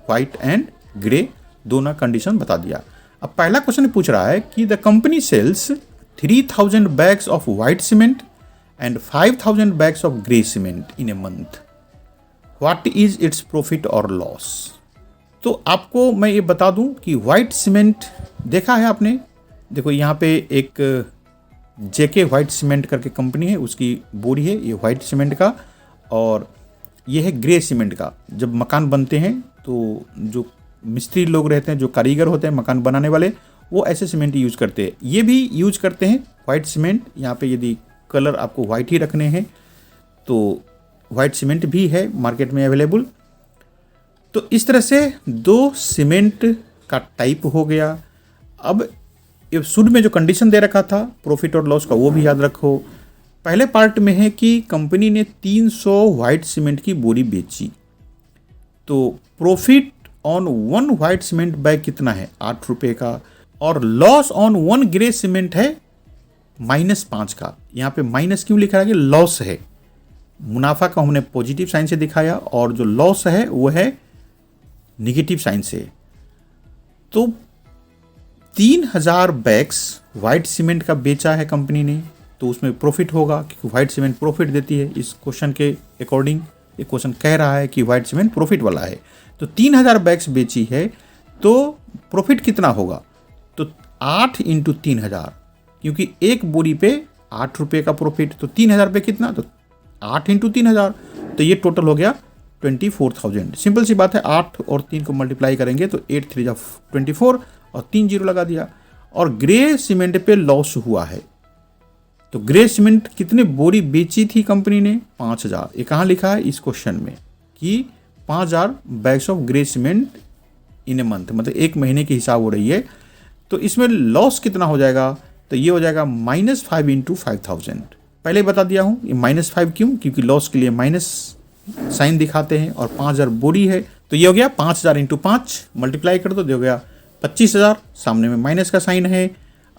व्हाइट एंड ग्रे, दोनों कंडीशन बता दिया। अब पहला क्वेश्चन पूछ रहा है कि the company sells 3000 bags of white cement and 5000 bags of grey cement in a month, what is its profit और लॉस। तो आपको मैं ये बता दूं कि व्हाइट सीमेंट देखा है आपने, देखो यहाँ पे एक जेके व्हाइट सीमेंट करके कंपनी है, उसकी बोरी है ये व्हाइट सीमेंट का, और ये है ग्रे सीमेंट का। जब मकान बनते हैं तो जो मिस्त्री लोग रहते हैं, जो कारीगर होते हैं मकान बनाने वाले, वो ऐसे सीमेंट यूज करते हैं। ये भी यूज करते हैं व्हाइट सीमेंट। यहाँ पे यदि कलर आपको व्हाइट ही रखने हैं तो व्हाइट सीमेंट भी है मार्केट में अवेलेबल। तो इस तरह से 2 सीमेंट का टाइप हो गया। अब शुरू में जो कंडीशन दे रखा था प्रॉफिट और लॉस का, वो भी याद रखो। पहले पार्ट में है कि कंपनी ने 300 व्हाइट सीमेंट की बोरी बेची, तो profit on 1 white cement bag कितना है, 8 रुपये का, और लॉस ऑन 1 ग्रे सीमेंट है -5 का। यहाँ पे माइनस क्यों लिखा है कि लॉस है, मुनाफा को हमने पॉजिटिव साइन से दिखाया और जो लॉस है वो है निगेटिव साइन से। तो 3000 बैग्स व्हाइट सीमेंट का बेचा है कंपनी ने, तो उसमें प्रॉफिट होगा क्योंकि व्हाइट सीमेंट प्रॉफिट देती है। इस क्वेश्चन के अकॉर्डिंग ये क्वेश्चन कह रहा है कि व्हाइट सीमेंट प्रॉफिट वाला है। तो 3000 बैग्स बेची है तो प्रॉफिट कितना होगा, तो 8 × 3000, क्योंकि एक बोरी पे 8 रुपये का प्रॉफिट, तो 3000 पे कितना, तो 8 × 3000, तो ये टोटल हो गया 24,000। सिंपल सी बात है, 8 और 3 को मल्टीप्लाई करेंगे तो 8 3 24 और 3 जीरो लगा दिया। और ग्रे सीमेंट पे लॉस हुआ है, तो ग्रे सीमेंट कितने बोरी बेची थी कंपनी ने, 5000। ये कहाँ लिखा है इस क्वेश्चन में कि 5000 bags of grey cement in a month, मतलब एक महीने की हिसाब हो रही है। तो इसमें लॉस कितना हो जाएगा, तो ये हो जाएगा -5 × 5000। पहले बता दिया हूँ ये -5 क्यों, क्योंकि लॉस के लिए माइनस साइन दिखाते हैं, और 5000 बोरी है तो ये हो गया 5000 × 5 मल्टीप्लाई कर दो, ये हो गया 25,000, सामने में माइनस का साइन है।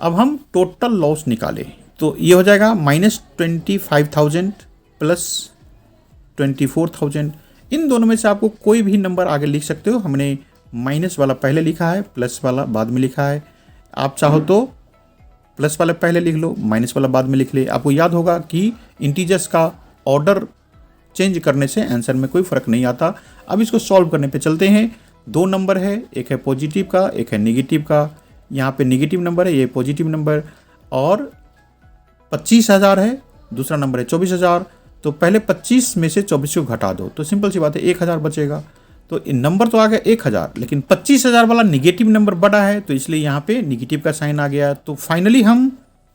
अब हम टोटल लॉस निकाले तो ये हो जाएगा -25,000 प्लस 24,000। इन दोनों में से आपको कोई भी नंबर आगे लिख सकते हो। हमने माइनस वाला पहले लिखा है, प्लस वाला बाद में लिखा है। आप चाहो तो प्लस वाला पहले लिख लो, माइनस वाला बाद में लिख ले। आपको याद होगा कि इंटीजर्स का ऑर्डर चेंज करने से आंसर में कोई फर्क नहीं आता। अब इसको सॉल्व करने पे चलते हैं। 2 नंबर है, एक है पॉजिटिव का, एक है नेगेटिव का। यहाँ पे नेगेटिव नंबर है, ये पॉजिटिव नंबर, और 25,000 है, दूसरा नंबर है 24,000। तो पहले 25 में से 24 को घटा दो तो सिंपल सी बात है 1000 बचेगा। तो नंबर तो आ गया 1000, लेकिन 25,000 वाला निगेटिव नंबर बड़ा है, तो इसलिए यहाँ पे निगेटिव का साइन आ गया। तो फाइनली हम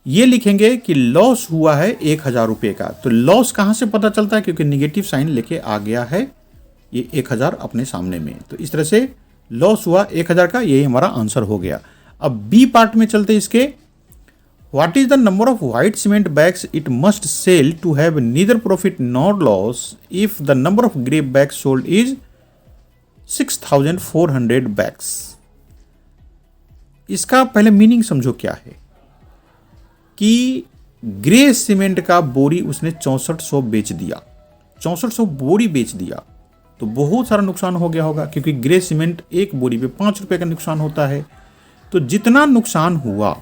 ये लिखेंगे कि लॉस हुआ है 1000 रुपये का। तो लॉस कहाँ से पता चलता है, क्योंकि निगेटिव साइन लेके आ गया है ये 1000 अपने सामने में। तो इस तरह से लॉस हुआ 1000 का, यही हमारा आंसर हो गया। अब बी पार्ट में चलते इसके। What is the number of white cement bags it must sell to have neither profit nor loss if the number of grey bags sold is 6400 bags. इसका पहले मीनिंग समझो क्या है कि ग्रे सीमेंट का बोरी उसने 6400 बेच दिया, 6400 बोरी बेच दिया, तो बहुत सारा नुकसान हो गया होगा, क्योंकि ग्रे सीमेंट एक बोरी पे 5 रुपये का नुकसान होता है। तो जितना नुकसान हुआ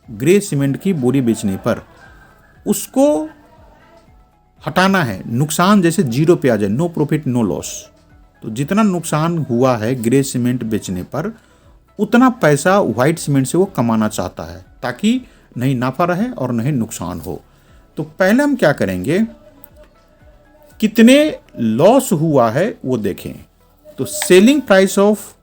ग्रे सीमेंट की बोरी बेचने पर, उसको हटाना है। नुकसान जैसे 0 पे आ जाए, नो प्रॉफिट नो लॉस। तो जितना नुकसान हुआ है ग्रे सीमेंट बेचने पर, उतना पैसा व्हाइट सीमेंट से वो कमाना चाहता है, ताकि नहीं नाफा रहे और नहीं नुकसान हो। तो पहले हम क्या करेंगे, कितने लॉस हुआ है वो देखें। तो selling price of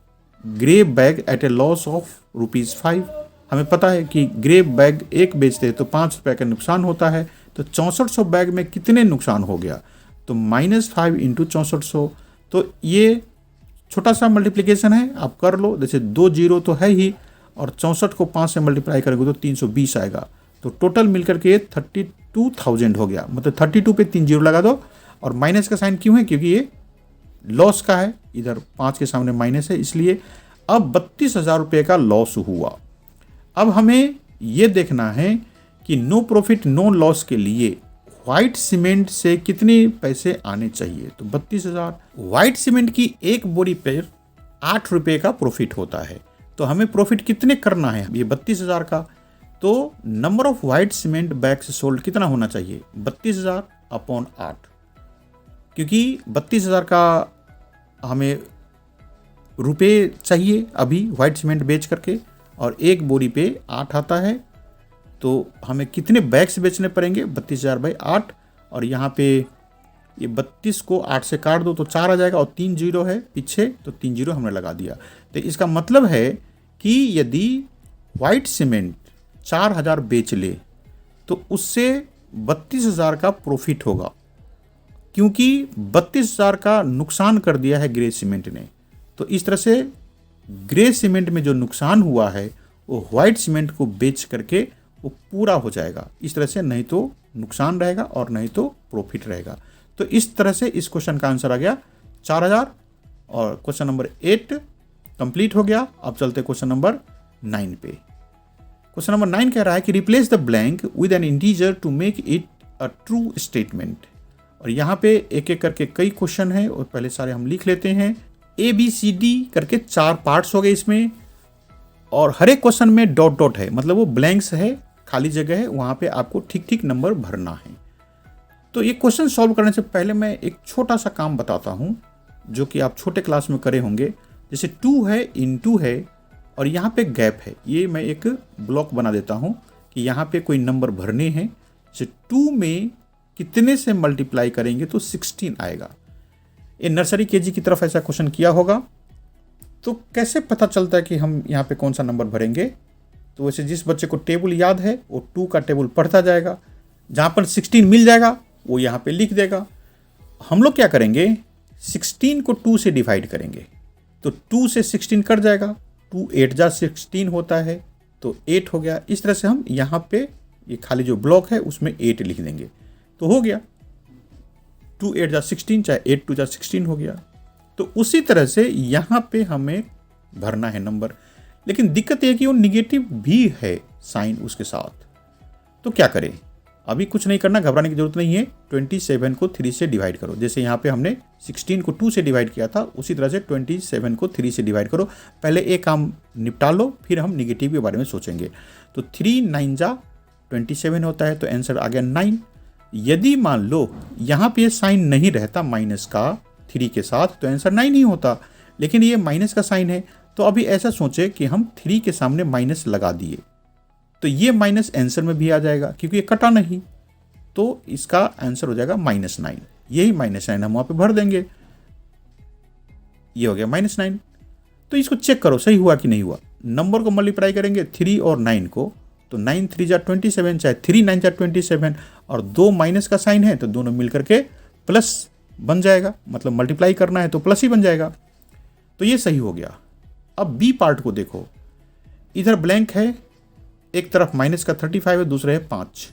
grey bag at a loss of ₹5। हमें पता है कि ग्रे बैग एक बेचते हैं तो 5 रुपये का नुकसान होता है। तो 6400 बैग में कितने नुकसान हो गया, तो -5 × 6400। तो ये छोटा सा मल्टीप्लिकेशन है, आप कर लो। जैसे 2 जीरो तो है ही, और 64 को 5 से मल्टीप्लाई करेंगे तो 320 आएगा। तो टोटल मिलकर के 32,000 हो गया। मतलब 32 पे 3 जीरो लगा दो और माइनस का साइन क्यों है, क्योंकि ये लॉस का है, इधर 5 के सामने माइनस है, इसलिए अब 32,000 रुपये का लॉस हुआ। अब हमें ये देखना है कि नो प्रॉफिट नो लॉस के लिए व्हाइट सीमेंट से कितने पैसे आने चाहिए। तो 32,000, व्हाइट सीमेंट की एक बोरी पर 8 रुपये का प्रॉफिट होता है, तो हमें प्रॉफिट कितने करना है, ये 32,000 का। तो number of white cement bags sold कितना होना चाहिए, 32,000 अपॉन 8, क्योंकि 32,000 का हमें रुपये चाहिए अभी व्हाइट सीमेंट बेच करके, और एक बोरी पे 8 आता है, तो हमें कितने बैग्स बेचने पड़ेंगे, 32,000 बाई 8, और यहाँ पे ये 32 को 8 से काट दो तो 4 आ जाएगा, और 3 जीरो है पीछे, तो 3 जीरो हमने लगा दिया। तो इसका मतलब है कि यदि व्हाइट सीमेंट 4,000 बेच ले तो उससे 32,000 का प्रॉफिट होगा, क्योंकि 32,000 का नुकसान कर दिया है ग्रे सीमेंट ने। तो इस तरह से ग्रे सीमेंट में जो नुकसान हुआ है वो व्हाइट सीमेंट को बेच करके वो पूरा हो जाएगा। इस तरह से नहीं तो नुकसान रहेगा और नहीं तो प्रॉफिट रहेगा। तो इस तरह से इस क्वेश्चन का आंसर आ गया 4,000, और क्वेश्चन नंबर 8 कंप्लीट हो गया। अब चलते क्वेश्चन नंबर 9 पे। क्वेश्चन नंबर 9 कह रहा है कि replace the blank with an integer to make it a true statement. और यहाँ पे एक एक करके कई क्वेश्चन है, और पहले सारे हम लिख लेते हैं। ABCD करके 4 पार्ट्स हो गए इसमें, और हर एक क्वेश्चन में डॉट डॉट है, मतलब वो ब्लैंक्स है, खाली जगह है, वहाँ पे आपको ठीक ठीक नंबर भरना है। तो ये क्वेश्चन सॉल्व करने से पहले मैं एक छोटा सा काम बताता हूँ जो कि आप छोटे क्लास में करे होंगे। जैसे 2 है, इनटू है, और यहाँ पे गैप है, ये मैं एक ब्लॉक बना देता हूँ कि यहाँ पे कोई नंबर भरने हैं। जैसे 2 में कितने से मल्टीप्लाई करेंगे तो 16 आएगा। ये नर्सरी केजी की तरफ ऐसा क्वेश्चन किया होगा। तो कैसे पता चलता है कि हम यहाँ पे कौन सा नंबर भरेंगे? तो वैसे जिस बच्चे को टेबल याद है वो 2 का टेबल पढ़ता जाएगा, जहाँ पर 16 मिल जाएगा वो यहाँ पे लिख देगा। हम लोग क्या करेंगे, 16 को 2 से डिवाइड करेंगे, तो 2 से 16 कट जाएगा, 2 8 जा 16 होता है, तो 8 हो गया। इस तरह से हम यहाँ पे ये खाली जो ब्लॉक है उसमें 8 लिख देंगे, तो हो गया 2 8 जा 16, चाहे 8 2 जा 16 हो गया। तो उसी तरह से यहाँ पे हमें भरना है नंबर, लेकिन दिक्कत यह है कि वो निगेटिव भी है साइन उसके साथ। तो क्या करें, अभी कुछ नहीं करना, घबराने की जरूरत नहीं है। 27 को 3 से डिवाइड करो, जैसे यहाँ पे हमने 16 को 2 से डिवाइड किया था, उसी तरह से 27 को 3 से डिवाइड करो। पहले एक काम निपटा लो, फिर हम निगेटिव के बारे में सोचेंगे। तो 3 9 जा 27 होता है, तो आंसर आ गया 9। यदि मान लो यहाँ पे साइन नहीं रहता माइनस का 3 के साथ, तो आंसर 9 ही होता, लेकिन ये माइनस का साइन है। तो अभी ऐसा सोचे कि हम 3 के सामने माइनस लगा दिए, तो ये माइनस आंसर में भी आ जाएगा क्योंकि ये कटा नहीं, तो इसका आंसर हो जाएगा -9। यही -9 हम वहाँ पे भर देंगे, ये हो गया -9। तो इसको चेक करो सही हुआ कि नहीं हुआ। नंबर को मल्टीप्लाई करेंगे 3 और 9 को, तो 9 3 जा 27, चाहे 3 9 जा 27, और 2 माइनस का साइन है तो दोनों मिलकर के प्लस बन जाएगा, मतलब मल्टीप्लाई करना है तो प्लस ही बन जाएगा। तो ये सही हो गया। अब बी पार्ट को देखो, इधर ब्लैंक है, एक तरफ माइनस का 35 है, दूसरे है 5।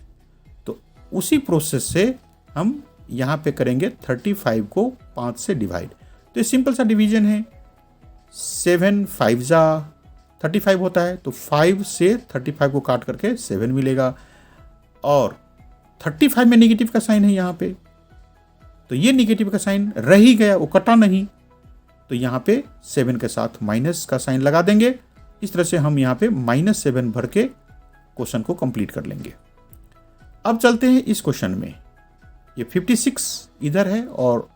तो उसी प्रोसेस से हम यहाँ पे करेंगे 35 को 5 से डिवाइड। तो ये सिंपल सा डिवीजन है, 7 5 जा 35 होता है, तो 5 से 35 को काट करके 7 मिलेगा, और 35 में निगेटिव का साइन है यहाँ पे, तो ये निगेटिव का साइन रह ही गया, वो कटा नहीं, तो यहाँ पे 7 के साथ माइनस का साइन लगा देंगे। इस तरह से हम यहाँ पे -7 भर के क्वेश्चन को कंप्लीट कर लेंगे। अब चलते हैं इस क्वेश्चन में, ये 56 इधर है और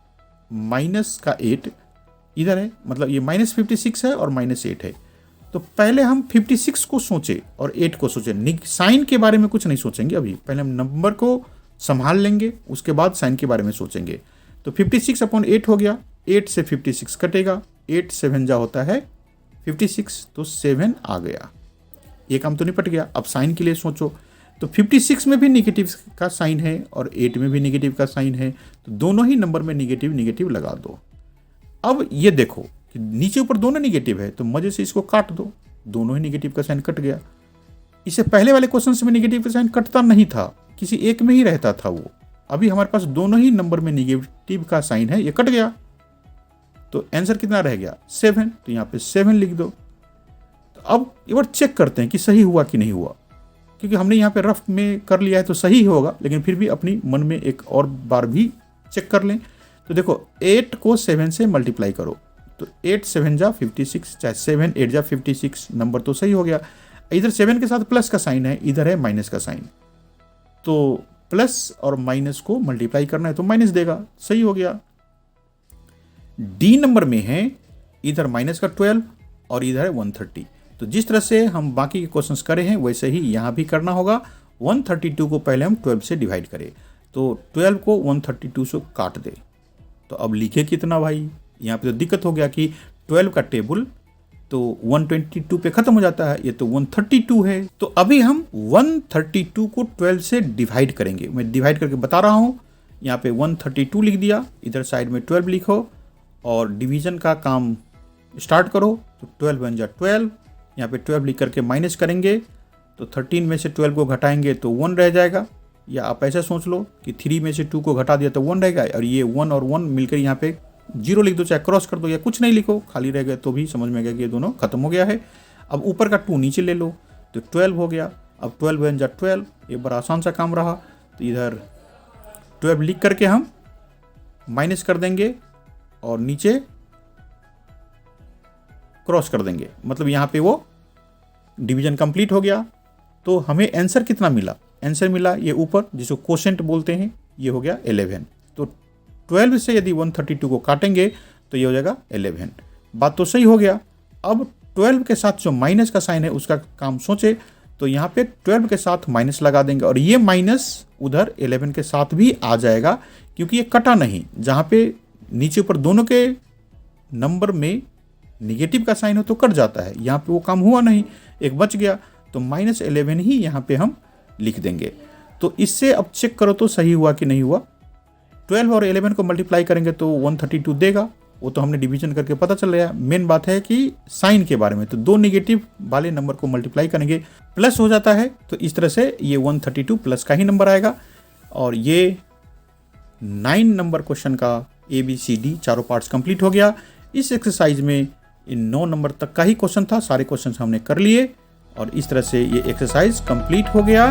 -8 इधर है, मतलब ये -56 है और -8 है। तो पहले हम 56 को सोचे और 8 को सोचे, साइन के बारे में कुछ नहीं सोचेंगे अभी, पहले हम नंबर को संभाल लेंगे, उसके बाद साइन के बारे में सोचेंगे। तो 56/8 हो गया, 8 से 56 कटेगा, 8 7 जा होता है 56, तो 7 आ गया। ये काम तो निपट गया। अब साइन के लिए सोचो, तो 56 में भी निगेटिव का साइन है और 8 में भी निगेटिव का साइन है, तो दोनों ही नंबर में निगेटिव निगेटिव लगा दो। अब ये देखो कि नीचे ऊपर दोनों निगेटिव है, तो मजे से इसको काट दो, दोनों ही निगेटिव का साइन कट गया। इससे पहले वाले क्वेश्चन में निगेटिव का साइन कटता नहीं था, किसी एक में ही रहता था वो, अभी हमारे पास दोनों ही नंबर में निगेटिव का साइन है, ये कट गया, तो आंसर कितना रह गया 7। तो यहाँ पे 7 लिख दो। तो अब एक बार चेक करते हैं कि सही हुआ कि नहीं हुआ, क्योंकि हमने यहाँ पे रफ में कर लिया है तो सही होगा, लेकिन फिर भी अपनी मन में एक और बार भी चेक कर लें। तो देखो 8 को 7 से मल्टीप्लाई करो, तो 8 7 जा 56, चाहे 7 8 जा 56, नंबर तो सही हो गया। इधर 7 के साथ प्लस का साइन है, इधर है माइनस का साइन, तो प्लस और माइनस को मल्टीप्लाई करना है तो माइनस देगा, सही हो गया। डी नंबर में है इधर माइनस का 12 और इधर है 130। तो जिस तरह से हम बाकी के क्वेश्चंस करे हैं वैसे ही यहाँ भी करना होगा। 132 को पहले हम 12 से डिवाइड करें, तो 12 को 132 से काट दे। तो अब लिखे कितना भाई, यहाँ पे तो दिक्कत हो गया कि 12 का टेबल तो 122 पे खत्म हो जाता है, ये तो 132 है। तो अभी हम 132 को 12 से डिवाइड करेंगे, मैं डिवाइड करके बता रहा हूँ। यहाँ पे 132 लिख दिया, इधर साइड में 12 लिखो और डिवीजन का काम स्टार्ट करो। तो 12 बन जा 12, यहाँ पे 12 लिख करके माइनस करेंगे, तो 13 में से 12 को घटाएंगे तो 1 रह जाएगा। या आप ऐसा सोच लो कि 3 में से 2 को घटा दिया तो 1 रहेगा, और ये 1 और 1 मिलकर यहाँ पे 0 लिख दो, चाहे क्रॉस कर दो या कुछ नहीं लिखो, खाली रह गया तो भी समझ में गया कि ये दोनों खत्म हो गया है। अब ऊपर का 2 नीचे ले लो, तो 12 हो गया। अब 12 बन जा 12, ये बड़ा आसान सा काम रहा। तो इधर 12 लिख करके हम माइनस कर देंगे और नीचे क्रॉस कर देंगे, मतलब यहाँ पे वो डिवीजन कंप्लीट हो गया। तो हमें आंसर कितना मिला, आंसर मिला ये ऊपर जिसको कोशेंट बोलते हैं, ये हो गया 11। तो 12 से यदि 132 को काटेंगे तो ये हो जाएगा 11। बात तो सही हो गया। अब 12 के साथ जो माइनस का साइन है उसका काम सोचे, तो यहाँ पे 12 के साथ माइनस लगा देंगे और ये माइनस उधर 11 के साथ भी आ जाएगा, क्योंकि ये कटा नहीं। जहाँ पे नीचे ऊपर दोनों के नंबर में निगेटिव का साइन हो तो कट जाता है, यहाँ पे वो काम हुआ नहीं, एक बच गया, तो -11 ही यहाँ पे हम लिख देंगे। तो इससे अब चेक करो तो सही हुआ कि नहीं हुआ। 12 और 11 को मल्टीप्लाई करेंगे तो 132 देगा, वो तो हमने डिवीजन करके पता चल रहा है। मेन बात है कि साइन के बारे में, तो 2 निगेटिव वाले नंबर को मल्टीप्लाई करेंगे प्लस हो जाता है, तो इस तरह से ये 132 प्लस का ही नंबर आएगा। और ये 9 नंबर क्वेश्चन का ABCD चारों पार्ट्स कंप्लीट हो गया। इस एक्सरसाइज में इन 9 नंबर तक का ही क्वेश्चन था, सारे क्वेश्चन हमने कर लिए और इस तरह से ये एक्सरसाइज कंप्लीट हो गया।